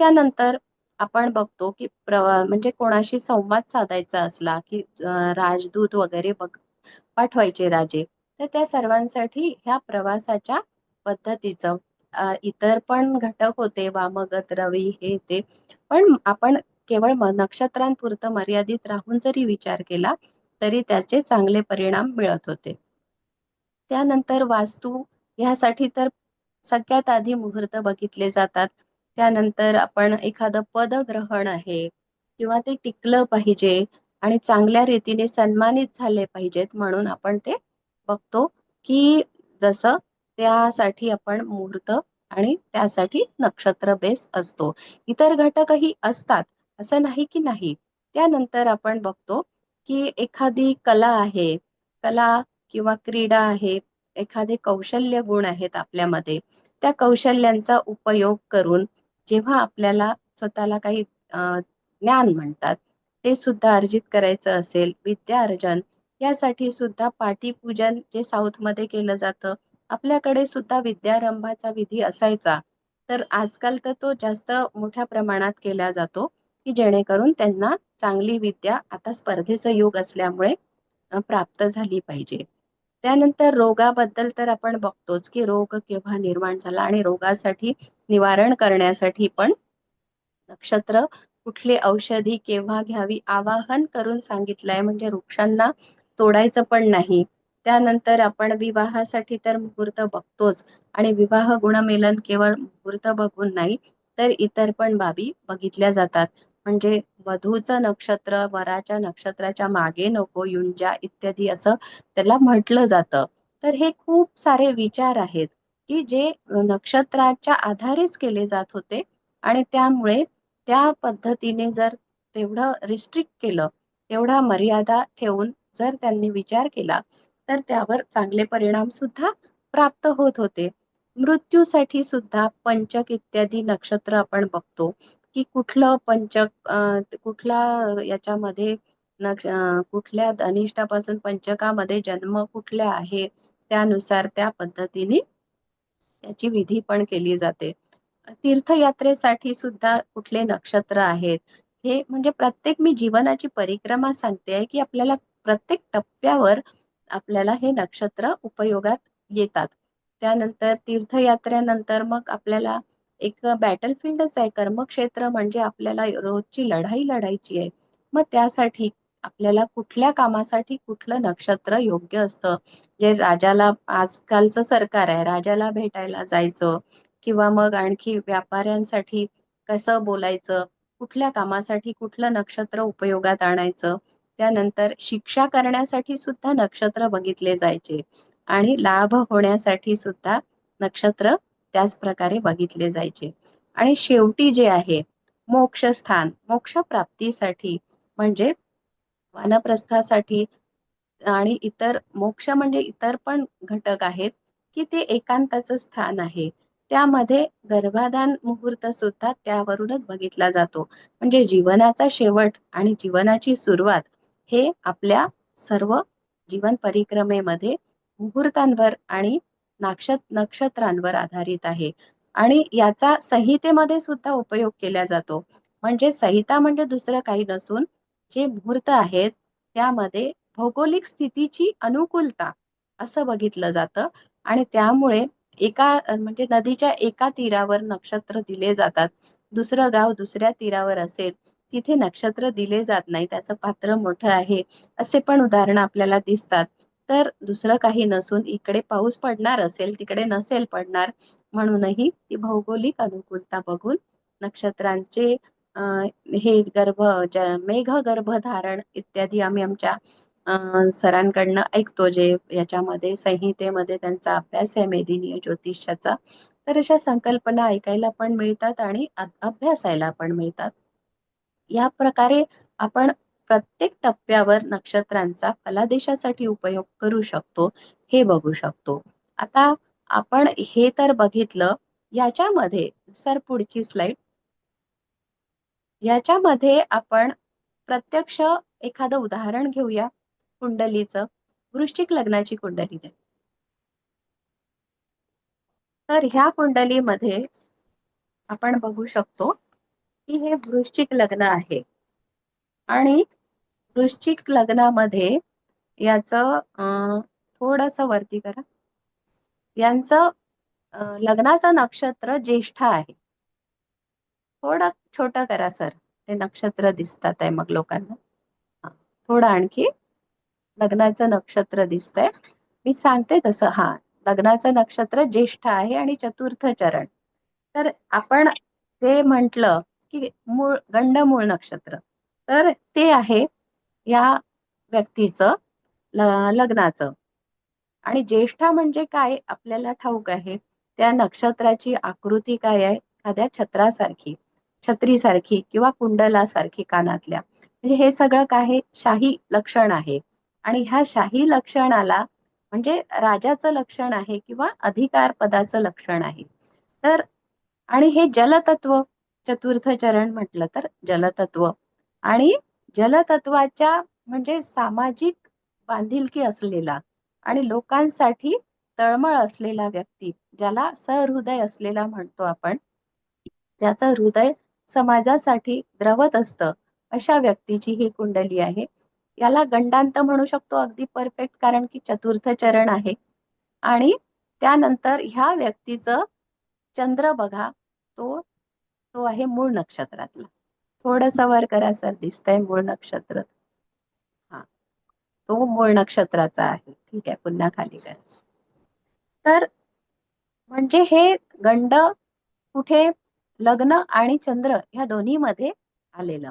त्यानंतर आपण बघतो की म्हणजे कोणाशी संवाद साधायचा असला की राजदूत वगैरे पाठवायचे राजे, तर त्या सर्वांसाठी ह्या प्रवासाच्या पद्धतीचं इतर पण घटक होते, वामगत, रवी, हे ते. पण आपण केवळ नक्षत्रांपुरतं मर्यादित राहून जरी विचार केला तरी त्याचे चांगले परिणाम मिळत होते. त्यानंतर वास्तू ह्यासाठी तर सगळ्यात आधी मुहूर्त बघितले जातात. त्यानंतर आपण एखादं पदग्रहण आहे किंवा ते टिकलं पाहिजे आणि चांगल्या रीतीने सन्मानित झाले पाहिजेत म्हणून आपण ते बघतो की जसं त्यासाठी आपण मुहूर्त आणि त्यासाठी नक्षत्र बेस असतो. इतर घटकही असतात, असं नाही की नाही. त्यानंतर आपण बघतो की एखादी कला आहे, कला किंवा क्रीडा आहे, एखादे कौशल्य गुण आहेत आपल्यामध्ये, त्या कौशल्यांचा उपयोग करून जेव्हा आपल्याला स्वतःला काही ज्ञान म्हणतात ते सुद्धा अर्जित करायचं असेल, विद्या अर्जन, यासाठी सुद्धा पाटीपूजन जे साऊथमध्ये केलं जातं, आपल्याकडे सुद्धा विद्यारंभाचा विधी असायचा. तर आजकाल तर तो जास्त मोठ्या प्रमाणात केला जातो की जेणेकरून त्यांना चांगली विद्या, आता स्पर्धेचं युग असल्यामुळे, प्राप्त झाली पाहिजे. त्यानंतर रोगाबद्दल तर आपण बघतोच की रोग केव्हा निर्माण झाला आणि रोगासाठी निवारण करण्यासाठी पण नक्षत्र, कुठली औषधी केव्हा घ्यावी आवाहन करून सांगितलंय, म्हणजे वृक्षांना तोडायचं पण नाही. त्यानंतर आपण विवाहासाठी तर मुहूर्त बघतोच आणि विवाह गुणमेलन केवळ मुहूर्त बघून नाही तर इतर पण बाबी बघितल्या जातात. म्हणजे वधूचं नक्षत्र वराच्या नक्षत्राच्या मागे नको युंजा इत्यादी असं त्याला म्हटलं जातं. तर हे खूप सारे विचार आहेत की जे नक्षत्राच्या आधारेच केले जात होते आणि त्यामुळे त्या पद्धतीने जर तेवढं रिस्ट्रिक्ट केलं, तेवढा मर्यादा ठेवून जर त्यांनी विचार केला तर त्यावर चांगले परिणाम सुद्धा प्राप्त होत होते. मृत्यूसाठी सुद्धा पंचक इत्यादी नक्षत्र आपण बघतो की कुठलं पंचक, कुठल्या याच्यामध्ये कुठल्या धनिष्ठापासून पंचकामध्ये जन्म कुठल्या आहे त्यानुसार त्या पद्धतीने त्याची विधी पण केली जाते. तीर्थयात्रेसाठी सुद्धा कुठले नक्षत्र आहेत, हे म्हणजे प्रत्येक, मी जीवनाची परिक्रमा सांगते की आपल्याला प्रत्येक टप्प्यावर आपल्याला हे नक्षत्र उपयोगात येतात. त्यानंतर तीर्थयात्रेनंतर मग आपल्याला एक बॅटलफील्डच आहे, कर्मक्षेत्र, म्हणजे आपल्याला रोजची लढाई लढायची आहे. मग त्यासाठी आपल्याला कुठल्या कामासाठी कुठलं नक्षत्र योग्य असतं, जे राजाला, आजकालचं सरकार आहे, राजाला भेटायला जायचं किंवा मग आणखी व्यापाऱ्यांसाठी कसं बोलायचं, कुठल्या कामासाठी कुठलं नक्षत्र उपयोगात आणायचं. त्यानंतर शिक्षा करण्यासाठी सुद्धा नक्षत्र बघितले जायचे आणि लाभ होण्यासाठी सुद्धा नक्षत्र त्याच प्रकारे बघितले जायचे. आणि शेवटी जे आहे मोक्षस्थान, मोक्ष प्राप्तीसाठी, म्हणजे वानप्रस्थासाठी आणि इतर, मोक्ष म्हणजे इतर पण घटक आहेत की ते एकांताचं स्थान आहे. त्यामध्ये गर्भाधान मुहूर्त सुद्धा त्यावरूनच बघितला जातो. म्हणजे जीवनाचा शेवट आणि जीवनाची सुरुवात हे आपल्या सर्व जीवन परिक्रमेमध्ये मुहूर्तांवर आणि नक्षत्रांवर आधारित आहे. आणि याचा संहितेमध्ये सुद्धा उपयोग केला जातो. म्हणजे संहिता म्हणजे दुसरं काही नसून जे मुहूर्त आहेत त्यामध्ये भौगोलिक स्थितीची अनुकूलता असं बघितलं जातं. आणि त्यामुळे म्हणजे नदीच्या एका तीरावर नक्षत्र दिले जातात, दुसरं गाव दुसऱ्या तीरावर असेल तिथे नक्षत्र दिले जात नाही, त्याचं पात्र मोठं आहे, असे पण उदाहरण आपल्याला दिसतात. तर दुसरं काही नसून इकडे पाऊस पडणार असेल तिकडे नसेल पडणार, म्हणूनही ती भौगोलिक अनुकूलता बघून नक्षत्रांचे हे मेघ गर्भधारण इत्यादी आम्ही आमच्या सरांकडनं ऐकतो, जे याच्यामध्ये संहितेमध्ये त्यांचा अभ्यास आहे मेदिनीय ज्योतिषाचा. तर अशा संकल्पना ऐकायला पण मिळतात आणि अभ्यासायला पण मिळतात. या प्रकारे आपण प्रत्येक टप्प्यावर नक्षत्रांचा फलादेशासाठी उपयोग करू शकतो, हे बघू शकतो. आता आपण हे तर बघितलं. याच्यामध्ये सर पुढची स्लाइड, याच्यामध्ये आपण प्रत्यक्ष एखादं उदाहरण घेऊया कुंडलीचं. वृश्चिक लग्नाची कुंडली द्या. तर ह्या कुंडलीमध्ये आपण बघू शकतो की हे वृश्चिक लग्न आहे आणि वृश्चिक लग्नामध्ये याचं थोडंसं वरती करा, यांचं लग्नाचं नक्षत्र ज्येष्ठ आहे. थोडं छोटं करा सर, ते नक्षत्र दिसतात आहे मग लोकांना. हा, थोडं आणखी. लग्नाचं नक्षत्र दिसतंय, मी सांगते तसं. हा, लग्नाचं नक्षत्र ज्येष्ठ आहे आणि चतुर्थ चरण. तर आपण ते म्हटलं की गंडमूळ नक्षत्र, तर ते आहे या व्यक्तीचं लग्नाचं. आणि ज्येष्ठा म्हणजे काय आपल्याला ठाऊक आहे. त्या नक्षत्राची आकृती काय आहे, एखाद्या छत्रीसारखी किंवा कुंडलासारखी कानातल्या. म्हणजे हे सगळं काय, शाही लक्षण आहे. आणि ह्या शाही लक्षणाला म्हणजे राजाचं लक्षण आहे किंवा अधिकार पदाचं लक्षण आहे. तर आणि हे जलतत्व, चतुर्थ चरण म्हटलं तर जलतत्व. आणि जलतत्वाच्या म्हणजे सामाजिक बांधिलकी असलेला आणि लोकांसाठी तळमळ असलेला व्यक्ती, ज्याला सहृदय असलेला म्हणतो आपण, ज्याचं हृदय समाजासाठी द्रवत असतं, अशा व्यक्तीची ही कुंडली आहे. याला गंडांत म्हणू शकतो अगदी परफेक्ट, कारण की चतुर्थ चरण आहे. आणि त्यानंतर ह्या व्यक्तीचं चंद्र बघा, तो तो आहे मूळ नक्षत्रातला. थोडस वर करा सर, दिसतंय मूळ नक्षत्र. हा, तो मूळ नक्षत्राचा आहे. ठीक आहे, पुन्हा खाली करा. तर म्हणजे हे गंड कुठे, लग्न आणि चंद्र ह्या दोन्ही मध्ये आलेलं.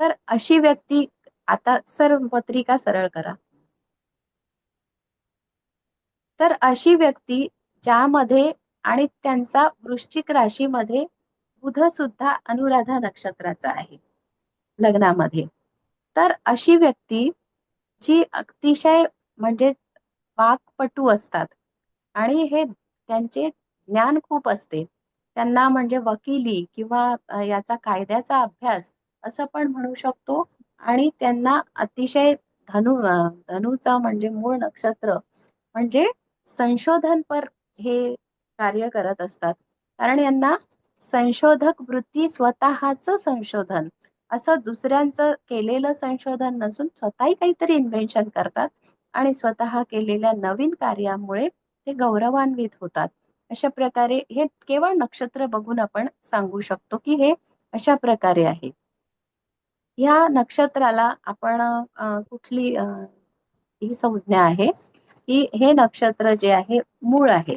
तर अशी व्यक्ती, आता सर पत्रिका सरळ करा. तर अशी व्यक्ती ज्यामध्ये आणि त्यांचा वृश्चिक राशीमध्ये बुध सुद्धा अनुराधा नक्षत्राचा आहे लग्नामध्ये. तर अशी व्यक्ती जी अतिशय म्हणजे वाक्पटू असतात आणि हे त्यांचे ज्ञान खूप असते. त्यांना म्हणजे वकिली किंवा याचा कायद्याचा अभ्यास असं पण म्हणू शकतो. आणि त्यांना अतिशय धनुचा म्हणजे मूळ नक्षत्र म्हणजे संशोधनपर हे कार्य करत असतात. कारण यांना संशोधक वृत्ती, स्वतःच संशोधन, असं दुसऱ्यांचं केलेलं संशोधन नसून स्वतःही काहीतरी इन्व्हेन्शन करतात आणि स्वतः केलेल्या नवीन कार्यामुळे ते गौरवान्वित होतात. अशा प्रकारे हे केवळ नक्षत्र बघून आपण सांगू शकतो की हे अशा प्रकारे आहे. या नक्षत्राला आपण कुठली ही संज्ञा आहे की हे नक्षत्र जे आहे मूळ आहे.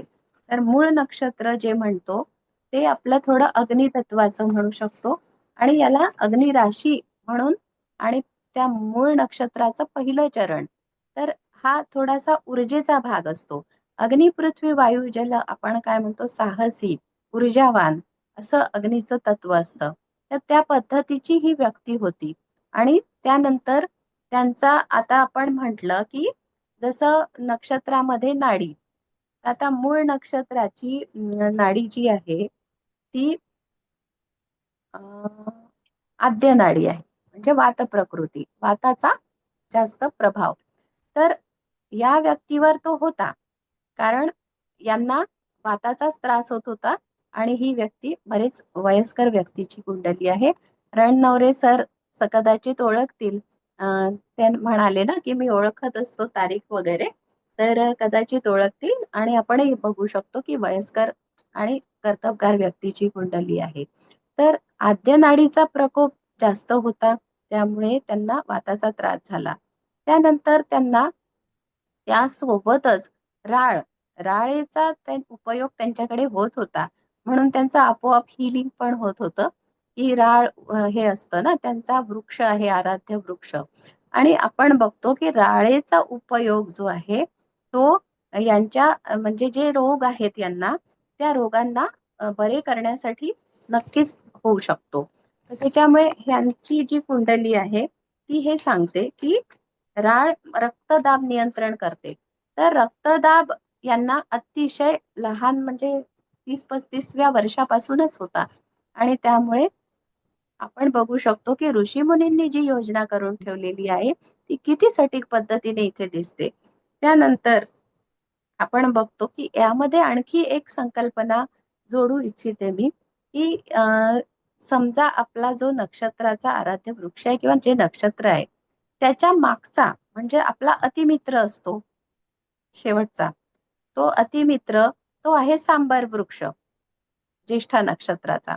तर मूळ नक्षत्र जे म्हणतो ते आपलं थोडं अग्नितत्वाचं म्हणू शकतो. आणि याला अग्नि राशी म्हणून, आणि त्या मूळ नक्षत्राचं पहिलं चरण, तर हा थोडासा ऊर्जेचा भाग असतो. अग्नी पृथ्वी वायू जल आपण काय म्हणतो, साहसी, ऊर्जावान असं अग्नीचं तत्व असतं. तर त्या पद्धतीची ही व्यक्ती होती. आणि त्यानंतर त्यांचा, आता आपण म्हटलं की जसं नक्षत्रामध्ये नाडी, आता मूळ नक्षत्राची नाडी जी आहे ती आद्य नाडी आहे. म्हणजे वात प्रकृती, वाताचा जास्त प्रभाव. तर या व्यक्तीवर तो होता, कारण यांना वाताचाच त्रास होत होता. आणि ही व्यक्ती बरेच वयस्कर व्यक्तीची कुंडली आहे. रणनवरे सर कदाचित ओळखतील. ते म्हणाले ना की मी ओळखत असतो तारीख वगैरे, तर कदाचित ओळखतील. आणि आपणही बघू शकतो की वयस्कर आणि कर्तबगार व्यक्तीची कुंडली आहे. तर आद्य नाडीचा प्रकोप जास्त होता, त्यामुळे त्यांना वाताचा त्रास झाला. त्यानंतर त्यांना त्यासोबतच राळेचा उपयोग त्यांच्याकडे होत होता, म्हणून त्यांचं आपोआप हिलिंग पण होत होतं. की राळ हे असतं ना, त्यांचा वृक्ष आहे, आराध्य वृक्ष. आणि आपण बघतो की राळेचा उपयोग जो आहे तो यांच्या म्हणजे जे रोग आहेत यांना, त्या रोगांना बरे करण्यासाठी नक्कीच होऊ शकतो. तर त्याच्यामुळे ह्यांची जी कुंडली आहे ती हे सांगते की राळ रक्तदाब नियंत्रण करते. तर रक्तदाब यांना अतिशय लहान म्हणजे 30-35व्या वर्षापासूनच होता. आणि त्यामुळे आपण बघू शकतो की ऋषी मुनींनी जी योजना करून ठेवलेली आहे ती किती सटीक पद्धतीने इथे दिसते. त्यानंतर आपण बघतो की यामध्ये आणखी एक संकल्पना जोडू इच्छिते मी की समजा आपला जो नक्षत्राचा आराध्य वृक्ष आहे किंवा जे नक्षत्र आहे त्याच्या मागचा म्हणजे आपला अतिमित्र असतो शेवटचा, तो अतिमित्र तो आहे सांबार वृक्ष, ज्येष्ठा नक्षत्राचा.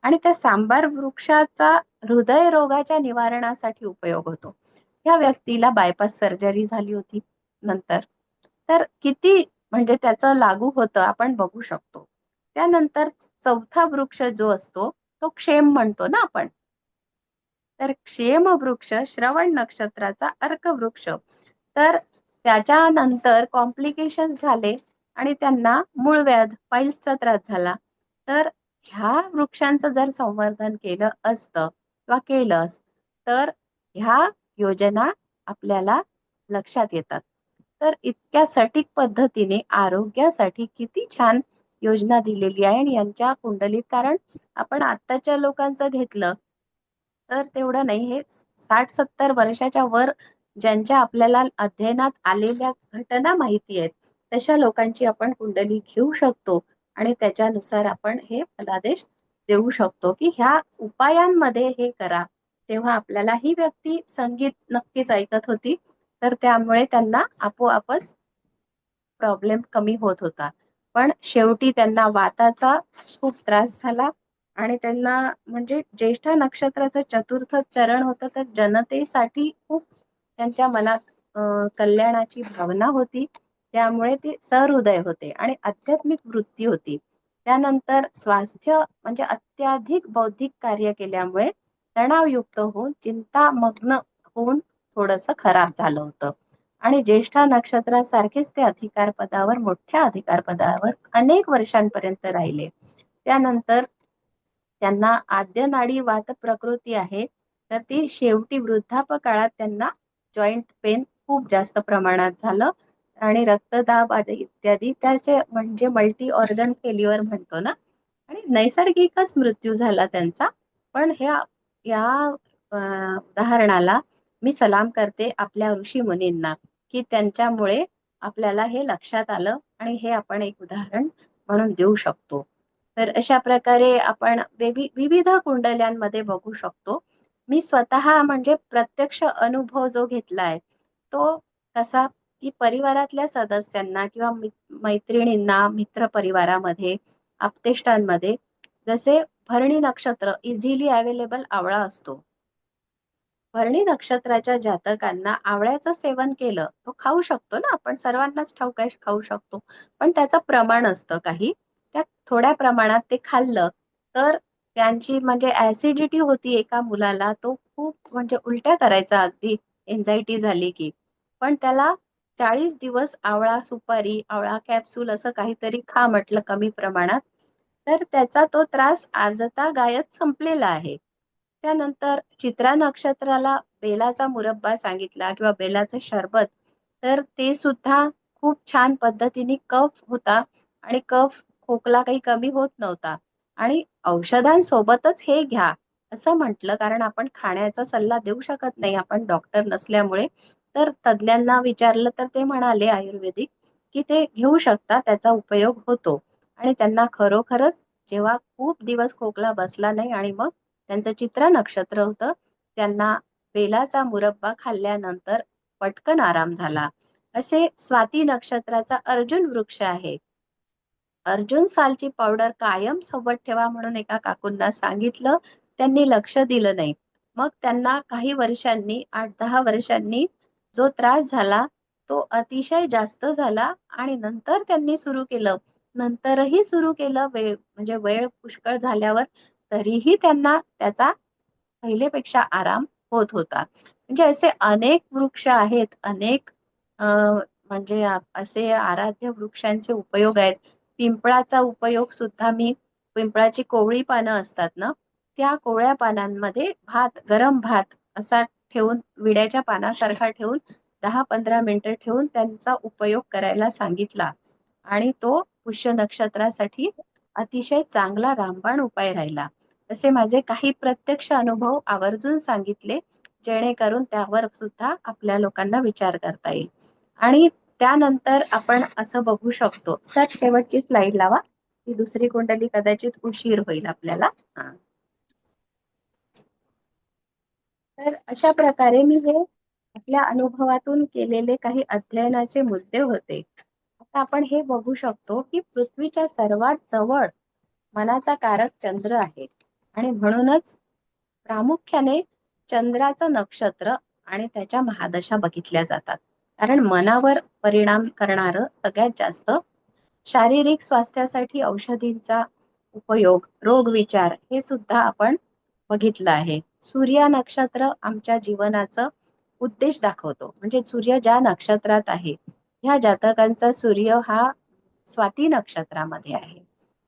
आणि त्या सांबार वृक्षाचा हृदय रोगाच्या निवारणासाठी उपयोग होतो. या व्यक्तीला बायपास सर्जरी झाली होती नंतर. तर किती म्हणजे त्याचं लागू होतं आपण बघू शकतो. त्यानंतर चौथा वृक्ष जो असतो तो क्षेम म्हणतो ना आपण. तर क्षेम वृक्ष श्रवण नक्षत्राचा अर्क वृक्ष. तर त्याच्यानंतर कॉम्प्लिकेशन झाले आणि त्यांना मूळव्याध पाईल्सचा त्रास झाला. तर ह्या वृक्षांचं जर संवर्धन केलं असतं किंवा केलं तर ह्या योजना आपल्याला लक्षात येतात. तर इतक्या सटीक पद्धतीने आरोग्यासाठी किती छान योजना दिलेली आहे. आणि यांच्या कुंडलीत, कारण आपण आत्ताच्या लोकांचं घेतलं तर तेवढं नाही, हे 60-70 वर्षाच्या वर ज्यांच्या आपल्याला अध्ययनात आलेल्या घटना माहिती आहेत तशा लोकांची आपण कुंडली घेऊ शकतो आणि त्याच्यानुसार आपण हे फलादेश देऊ शकतो की ह्या उपायांमध्ये हे करा. तेव्हा आपल्याला ही व्यक्ती संगीत नक्कीच ऐकत होती, तर त्यामुळे त्यांना आपोआपच प्रॉब्लेम कमी होत होता. पण शेवटी त्यांना वाताचा खूप त्रास झाला आणि त्यांना म्हणजे ज्येष्ठा नक्षत्राचं चतुर्थ चरण होतं, तर जनतेसाठी खूप त्यांच्या मनात कल्याणाची भावना होती. त्यामुळे ते सहृदय होते आणि आध्यात्मिक वृत्ती होती. त्यानंतर स्वास्थ्य म्हणजे अत्याधिक बौद्धिक कार्य केल्यामुळे तणावयुक्त होऊन चिंतामग्न होऊन थोडंसं खराब झालं होतं. आणि ज्येष्ठा नक्षत्रासारखेच ते अधिकार पदावर, मोठ्या अधिकार पदावर अनेक वर्षांपर्यंत राहिले. त्यानंतर त्यांना आद्य नाडी वात प्रकृती आहे, तर ती शेवटी वृद्धापकाळात त्यांना जॉईंट पेन खूप जास्त प्रमाणात झालं आणि रक्तदाब इत्यादी त्याचे म्हणजे मल्टी ऑर्गन फेल्युअर म्हणतो ना, आणि नैसर्गिकच मृत्यू झाला त्यांचा. पण या उदाहरणाला मी सलाम करते आपल्या ऋषी मुनींना की त्यांच्यामुळे आपल्याला हे लक्षात आलं आणि हे आपण एक उदाहरण म्हणून देऊ शकतो. तर अशा प्रकारे आपण विविध कुंडल्यांमध्ये बघू शकतो. मी स्वतः म्हणजे प्रत्यक्ष अनुभव जो घेतलाय तो कसा की परिवारातल्या सदस्यांना किंवा मैत्रिणींना, मित्र परिवारामध्ये, आप्तेष्टांमध्ये जसे भरणी नक्षत्र इझिली अवेलेबल आवळा असतो. भरणी नक्षत्राच्या जातकांना आवळ्याचं सेवन केलं, तो खाऊ शकतो ना आपण, सर्वांनाच ठाऊक आहे खाऊ शकतो, पण त्याचं प्रमाण असतं काही. त्या थोड्या प्रमाणात ते खाल्लं तर त्यांची म्हणजे ऍसिडिटी होती एका मुलाला, तो खूप म्हणजे उलट्या करायचा अगदी एन्झायटी झाली की. पण त्याला 40 दिवस आवळा सुपारी, आवळा कॅप्सूल असं काहीतरी खा म्हटलं कमी प्रमाणात, तर त्याचा तो त्रास आजता गायत संपलेला आहे. त्यानंतर चित्रा नक्षत्राला बेलाचा मुरब्बा सांगितला किंवा बेलाचं शरबत, तर ते सुद्धा खूप छान पद्धतीने कफ होता आणि कफ खोकला काही कमी होत नव्हता. आणि औषधांसोबतच हे घ्या असं म्हटलं, कारण आपण खाण्याचा सल्ला देऊ शकत नाही, आपण डॉक्टर नसल्यामुळे. तर तज्ज्ञांना विचारलं तर ते म्हणाले आयुर्वेदिक की ते घेऊ शकता, त्याचा उपयोग होतो. आणि त्यांना खरोखरच जेव्हा खूप दिवस खोकला बसला नाही आणि मग त्यांचं चित्रा नक्षत्र होतं, त्यांना बेलाचा मुरब्बा खाल्ल्यानंतर पटकन आराम झाला. असे स्वाती नक्षत्राचा अर्जुन वृक्ष आहे. अर्जुन सालची पावडर कायम सोबत ठेवा म्हणून एका काकूंना सांगितलं, त्यांनी लक्ष दिलं नाही. मग त्यांना काही वर्षांनी, 8-10 वर्षांनी जो त्रास झाला तो अतिशय जास्त झाला आणि नंतर त्यांनी सुरू केलं. नंतरही सुरू केलं, वेळ म्हणजे वेळ पुष्कळ झाल्यावर, तरीही त्यांना त्याचा पहिलेपेक्षा आराम होत होता. म्हणजे असे अनेक वृक्ष आहेत, अनेक म्हणजे असे आराध्य वृक्षांचे उपयोग आहेत. पिंपळाचा उपयोग सुद्धा मी, पिंपळाची कोवळी पानं असतात ना, त्या कोवळ्या पानांमध्ये भात, गरम भात असा ठेवून, विड्याच्या पानासारखा ठेवून 10-15 मिनिटं ठेवून त्यांचा उपयोग करायला सांगितला आणि तो पुष्य नक्षत्रासाठी अतिशय चांगला रामबाण उपाय राहिला. तसे माझे काही प्रत्यक्ष अनुभव आवर्जून सांगितले, जेणेकरून त्यावर सुद्धा आपल्या लोकांना विचार करता येईल. आणि त्यानंतर आपण असं बघू शकतो, सर शेवटची स्लाइड लावा, ही दुसरी कुंडली कदाचित उशीर होईल आपल्याला. तर अशा प्रकारे मी हे आपल्या अनुभवातून केलेले काही अध्ययनाचे मुद्दे होते. तर आपण हे बघू शकतो की पृथ्वीच्या सर्वात जवळ मनाचा कारक चंद्र आहे आणि म्हणूनच प्रामुख्याने चंद्राचं नक्षत्र आणि त्याच्या महादशा बघितल्या जातात. कारण मनावर परिणाम करणारं सगळ्यात जास्त शारीरिक स्वास्थ्यासाठी औषधींचा उपयोग, रोग विचार हे सुद्धा आपण बघितलं आहे. सूर्य नक्षत्र आमच्या जीवनाचं उद्देश दाखवतो. म्हणजे सूर्य ज्या नक्षत्रात आहे, ह्या जातकांचा सूर्य हा स्वाती नक्षत्रामध्ये आहे.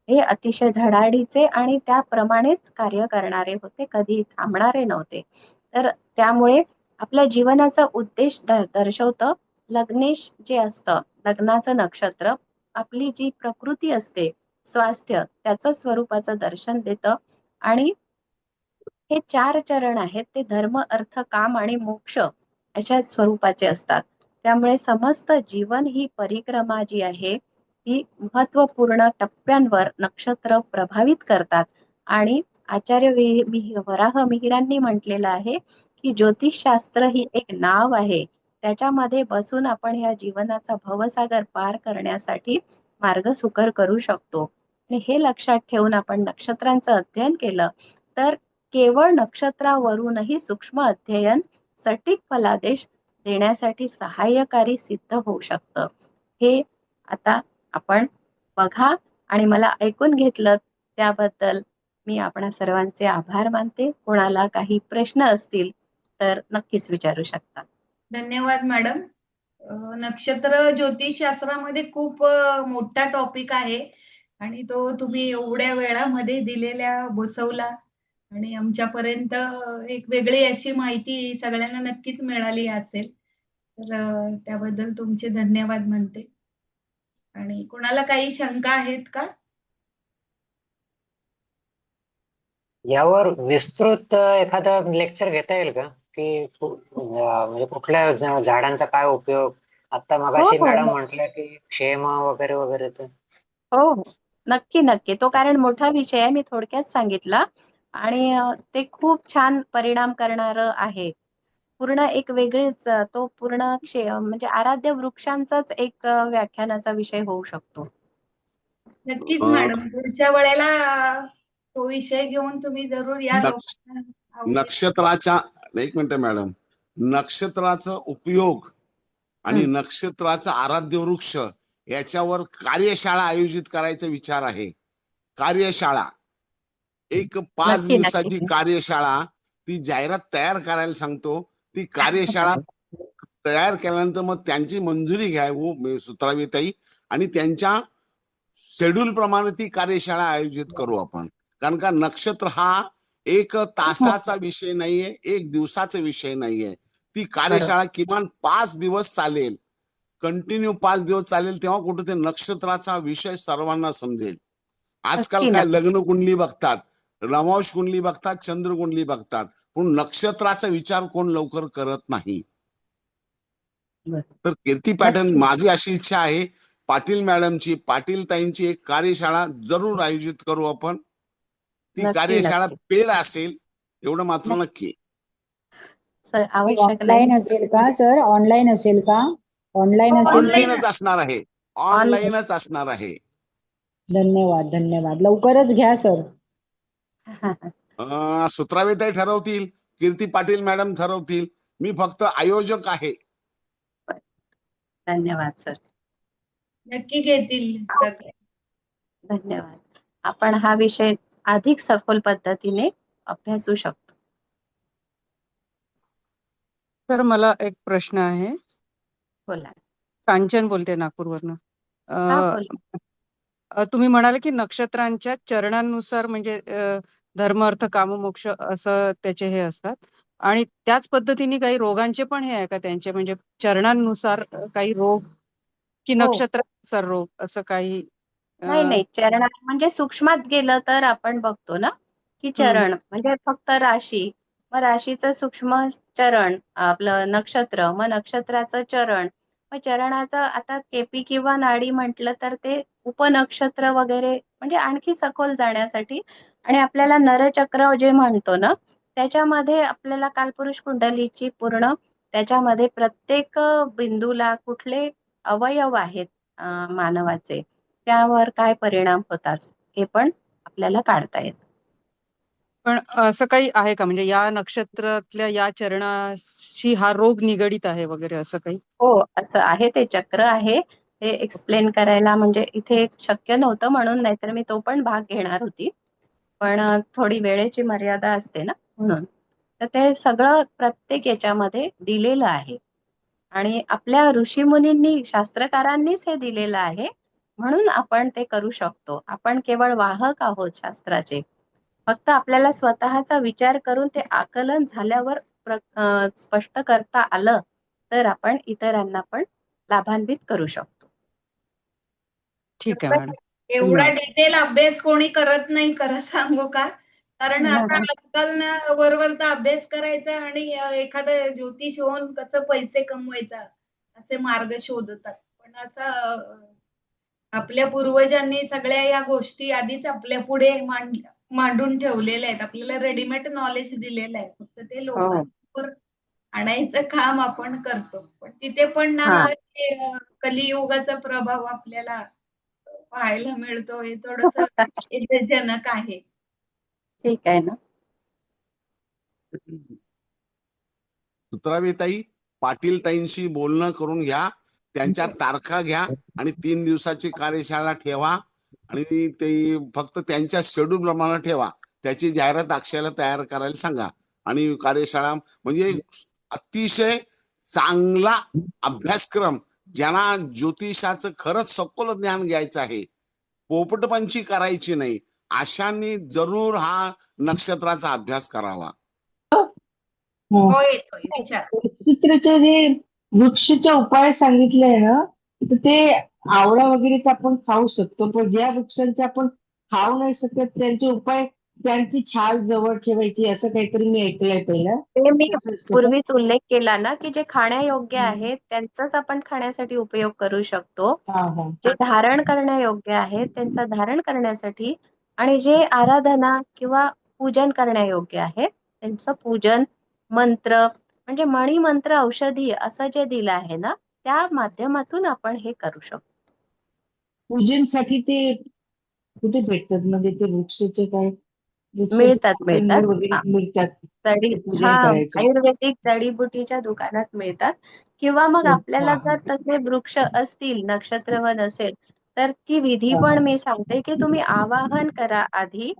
हे अतिशय धडाडीचे आणि त्याप्रमाणेच कार्य करणारे होते, कधी थांबणारे नव्हते. तर त्यामुळे आपल्या जीवनाचा उद्देश दर्शवतं. लग्नेश जे असतं, लग्नाचं नक्षत्र आपली जी प्रकृती असते, स्वास्थ्य त्याचं स्वरूपाचं दर्शन देतं आणि हे 4 चरण आहेत ते धर्म, अर्थ, काम आणि मोक्ष अशा स्वरूपाचे असतात. त्यामुळे समस्त जीवन ही परिक्रमा जी आहे ती महत्वपूर्ण टप्प्यांवर नक्षत्र प्रभावित करतात आणि आचार्य वराह मिहिरांनी म्हटलेलं आहे की ज्योतिषशास्त्र ही एक नाव आहे. त्याच्यामध्ये बसून आपण ह्या जीवनाचा भवसागर पार करण्यासाठी मार्ग सुकर करू शकतो. आणि हे लक्षात ठेवून आपण नक्षत्रांचं अध्ययन केलं तर केवळ नक्षत्रावरूनही सूक्ष्म अध्ययन सटीक फलादेश देण्यासाठी सहाय्यकारी सिद्ध होऊ शकतं. हे आता आपण बघा आणि मला ऐकून घेतलं त्याबद्दल मी आपणा सर्वांचे आभार मानते. कोणाला काही प्रश्न असतील तर नक्कीच विचारू शकता. धन्यवाद मॅडम. नक्षत्र ज्योतिषशास्त्रामध्ये खूप मोठा टॉपिक आहे आणि तो तुम्ही एवढ्या वेळामध्ये बसवला आणि आमच्यापर्यंत एक वेगळी अशी माहिती सगळ्यांना नक्कीच मिळाली असेल. तर त्याबद्दल तुमचे धन्यवाद म्हणते. आणि कोणाला काही शंका आहेत का? यावर विस्तृत एखादं लेक्चर घेता येईल का? की म्हणजे कुठल्या झाडांचा काय उपयोग? आता हो मगाशी हो मॅडम म्हटलं की क्षेम वगैरे वगैरे तर हो हो नक्की नक्की. तो कारण मोठा विषय आहे, मी थोडक्यात सांगितला आणि ते खूप छान परिणाम करणारं आहे. पूर्ण एक वेगळीच तो पूर्ण म्हणजे आराध्य वृक्षांचाच एक व्याख्यानाचा विषय होऊ शकतो. नक्कीच अं, मॅडम. पुढच्या वेळेला तो विषय घेऊन तुम्ही जरूर या. नक्ष- लोकांना आवडेल. नक्षत्राच्या एक मिनिट मॅडम, नक्षत्राचा उपयोग आणि नक्षत्राचा आराध्य वृक्ष याच्यावर कार्यशाळा आयोजित करायचा विचार आहे. कार्यशाळा एक 5 नक्की दिवसाची नक्की. कार्यशाळा, ती जाहिरात तयार करायला सांगतो. ती कार्यशाळा तयार केल्यानंतर मग त्यांची मंजुरी घ्यावी सुत्रावीताई आणि त्यांच्या शेड्यूल प्रमाणे ती कार्यशाळा आयोजित करू आपण. कारण का नक्षत्र हा एक तासाचा विषय नाहीये, एक दिवसाचा विषय नाहीये. ती कार्यशाळा किमान 5 दिवस चालेल, कंटिन्यू 5 दिवस चालेल. तेव्हा कुठे ते नक्षत्राचा विषय सर्वांना समजेल. आजकाल नक्की काय नक्की. लग्न कुंडली बघतात, रमावश कुंडली बघतात, चंद्र कुंडली बघतात, पण नक्षत्राचा विचार कोण लवकर करत नाही. तर कीर्ती पॅटर्न, नक्की. माझी अशी इच्छा आहे, पाटील मॅडमची, पाटील ताईंची एक कार्यशाळा जरूर आयोजित करू आपण. ती नक्की कार्यशाळा नक्की. पेड असेल, एवढं मात्र नक्की. सर ती आवश्यक नाही. ऑफलाईन असेल का सर? ऑनलाईन असेल का? ऑनलाईन असेल तर ऑनलाईनच असणार आहे, ऑनलाईनच असणार आहे. धन्यवाद धन्यवाद. लवकरच घ्या सर. सुत्रावेताई ठरवतील, कीर्ती पाटील मॅडम ठरवतील, मी फक्त आयोजक आहे. धन्यवाद सर. नक्की घेतील सगळे. धन्यवाद. आपण हा विषय अधिक सखोल पद्धतीने अभ्यासू शकतो. सर मला एक प्रश्न आहे. बोला. कांचन बोलते नागपूरवरनं. हा बोला. तुम्ही म्हणाले की नक्षत्रांच्या चरणांनुसार म्हणजे धर्म, अर्थ, काम, मोक्ष असं त्याचे हे असतात आणि त्याच पद्धतीने काही रोगांचे पण हे आहे का त्यांचे, म्हणजे चरणांनुसार काही रोग की हो. नक्षत्रानुसार रोग असं काही? नाही नाही, चरण म्हणजे सूक्ष्मात गेलं तर आपण बघतो ना की चरण म्हणजे फक्त राशी, मग राशीचं सूक्ष्म चरण आपलं नक्षत्र, मग नक्षत्राचं चरण, मग चरणाचं आता केपी किंवा नाडी म्हटलं तर ते उपनक्षत्र वगैरे, म्हणजे आणखी सखोल जाण्यासाठी. आणि आपल्याला नरचक्र जे म्हणतो ना त्याच्यामध्ये आपल्याला कालपुरुष कुंडलीची पूर्ण त्याच्यामध्ये प्रत्येक बिंदूला कुठले अवयव आहेत मानवाचे त्यावर काय परिणाम होतात हे पण आपल्याला काढता येतं. पण असं काही आहे का म्हणजे या नक्षत्रातल्या या चरणाशी हा रोग निगडीत आहे वगैरे असं काही? हो, असं आहे, ते चक्र आहे. हे एक्सप्लेन करायला म्हणजे इथे शक्य नव्हतं म्हणून, नाहीतर मी तो पण भाग घेणार होती. पण थोडी वेळेची मर्यादा असते ना म्हणून. तर ते सगळं प्रत्येक याच्यामध्ये दिलेलं आहे आणि आपल्या ऋषीमुनींनी, शास्त्रकारांनीच हे दिलेलं आहे. म्हणून आपण ते करू शकतो. आपण केवळ वाहक आहोत शास्त्राचे. फक्त आपल्याला स्वतःचा विचार करून ते आकलन झाल्यावर स्पष्ट करता आलं तर आपण इतरांना पण लाभान्वित करू शकतो. ठीक आहे मॅडम. एवढा धन्यवाद. डिटेल अभ्यास कोणी करत नाही, खरं सांगू का? कारण आता आजकाल ना वरवरचा अभ्यास करायचा आणि एखादं ज्योतिष होऊन कसं पैसे कमवायचा असे मार्ग शोधतात. पण असं आपल्या पूर्वजांनी सगळ्या या गोष्टी आधीच आपल्या पुढे मांडून ठेवलेल्या आहेत. आपल्याला रेडीमेड नॉलेज दिलेलं आहे. फक्त ते हो. लोकांवर आणायचं काम आपण करतो. पण तिथे पण ना हा. ते कलियुगाचा प्रभाव आपल्याला पाहायला मिळतो. हे थोडंसं चिंताजनक आहे. ठीक आहे ना. सुत्रावेताई, पाटील ताईंशी बोलणं करून घ्या, त्यांच्या तारखा घ्या आणि 3 दिवसाची कार्यशाळा ठेवा आणि ते फक्त त्यांच्या शेड्यूल प्रमाणे ठेवा. त्याची जाहिरात अक्षयला तयार करायला सांगा आणि कार्यशाळा म्हणजे अतिशय चांगला अभ्यासक्रम, ज्यांना ज्योतिषाचं खरंच सखोल ज्ञान घ्यायचं आहे, पोपटपंची करायची नाही, अशांनी जरूर हा नक्षत्राचा अभ्यास करावा. हो, येतोय विचार. चित्राचे जे वृक्षचे उपाय सांगितले ना, तर ते आवळा वगैरे तर आपण खाऊ शकतो, पण ज्या वृक्षांचे आपण खाऊ नाही शकत त्यांचे उपाय, त्यांची छाल जवळ ठेवायची असं काहीतरी मी ऐकलंय पहिलं. ते मी तसं असतं का? पूर्वीच उल्लेख केला ना की जे खाण्यायोग्य आहेत त्यांचाच आपण खाण्यासाठी उपयोग करू शकतो. हा हा जे धारण करण्यायोग्य आहेत त्यांचं धारण करण्यासाठी, आणि जे आराधना किंवा पूजन करण्यायोग्य आहेत त्यांचं पूजन, मंत्र म्हणजे मणी मंत्र औषधी असं जे दिलं आहे ना त्या माध्यमातून आपण हे करू शकतो. पूजनसाठी ते कुठे भेटतात, म्हणजे ते वृक्षाचे काय मिळतात वृक्षाचे वगैरे हा. मिळतात जडी ते हा पूजन करायचं? आयुर्वेदिक जडीबुटीच्या दुकानात मिळतात. किंवा मग आपल्याला हा जर तसे वृक्ष असतील, नक्षत्रवन असेल, तर ती विधी हा पण मी सांगते की तुम्ही आवाहन करा आधी,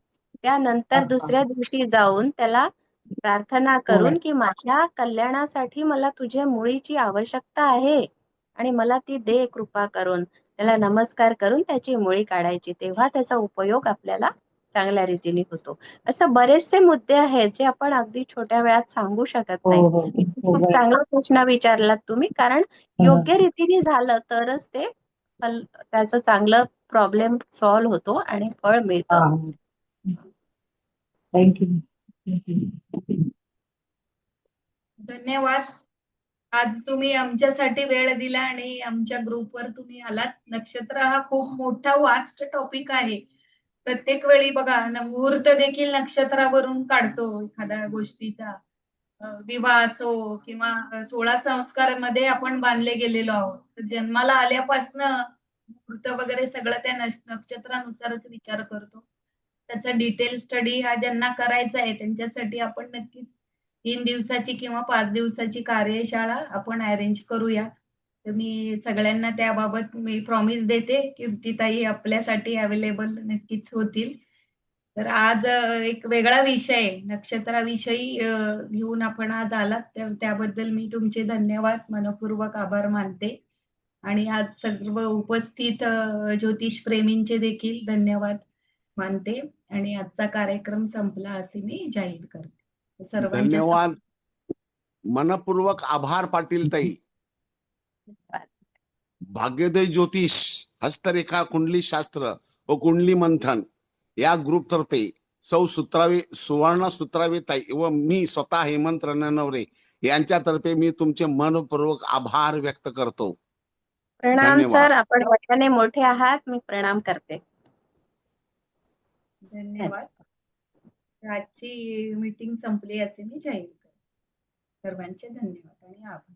त्यानंतर हा दुसऱ्या दिवशी जाऊन त्याला प्रार्थना हा करून की माझ्या कल्याणासाठी मला तुझ्या मुळीची आवश्यकता आहे आणि मला ती दे कृपा करून, त्याला नमस्कार करून त्याची मुळी काढायची, तेव्हा त्याचा उपयोग आपल्याला चांगल्या रीतीने होतो. असं बरेचसे मुद्दे आहेत जे आपण अगदी छोट्या वेळात सांगू शकत हो नाही. हो हो खूप चांगला प्रश्न विचारलात तुम्ही, कारण योग्य रीतीने झालं तरच ते त्याचं चांगलं प्रॉब्लेम सॉल्व्ह होतो आणि फळ मिळतं. थँक्यू. धन्यवाद. आज तुम्ही आमच्यासाठी वेळ दिला आणि आमच्या ग्रुपवर तुम्ही आलात. नक्षत्र हा खूप मोठा वास्ट टॉपिक आहे. प्रत्येक वेळी बघा मुहूर्त देखील नक्षत्रावरून काढतो एखाद्या गोष्टीचा. विवाह असो किंवा 16 संस्कारामध्ये आपण बांधले गेलेलो आहोत. तर जन्माला आल्यापासनं मुहूर्त वगैरे सगळं त्या नक्षत्रानुसारच विचार करतो. त्याचा डिटेल स्टडी हा ज्यांना करायचा आहे त्यांच्यासाठी आपण नक्कीच 3 दिवसाची किंवा 5 दिवसाची कार्यशाळा आपण अरेंज करूया. तर मी सगळ्यांना त्याबाबत मी प्रॉमिस देते, कीर्तीताई आपल्यासाठी अवेलेबल नक्कीच होतील. तर आज एक वेगळा विषय नक्षत्राविषयी घेऊन आपण आज आलात, तर त्याबद्दल मी तुमचे धन्यवाद, मनःपूर्वक आभार मानते. आणि आज सर्व उपस्थित ज्योतिष प्रेमींचे देखील धन्यवाद मानते आणि आजचा कार्यक्रम संपला असे मी जाहीर करते. सर्वांच्या धन्यवाद. मनपूर्वक आभार पाटील ताई. भाग्योदय ज्योतिष, हस्तरेखा कुंडली शास्त्र व कुंडली मंथन या ग्रुप तर्फे सौ सुवर्ण सुत्रावे ताई व मी स्वतः हेमंत रणनवरे यांच्यातर्फे मी तुमचे मनपूर्वक आभार व्यक्त करतो. प्रणाम धन्यवाद. सर, आपण वयाने मोठे आहात, मी प्रणाम करते. धन्यवाद. आजची मीटिंग संपली असे मी जाहीर करते. सर्वांचे धन्यवाद आणि आभार.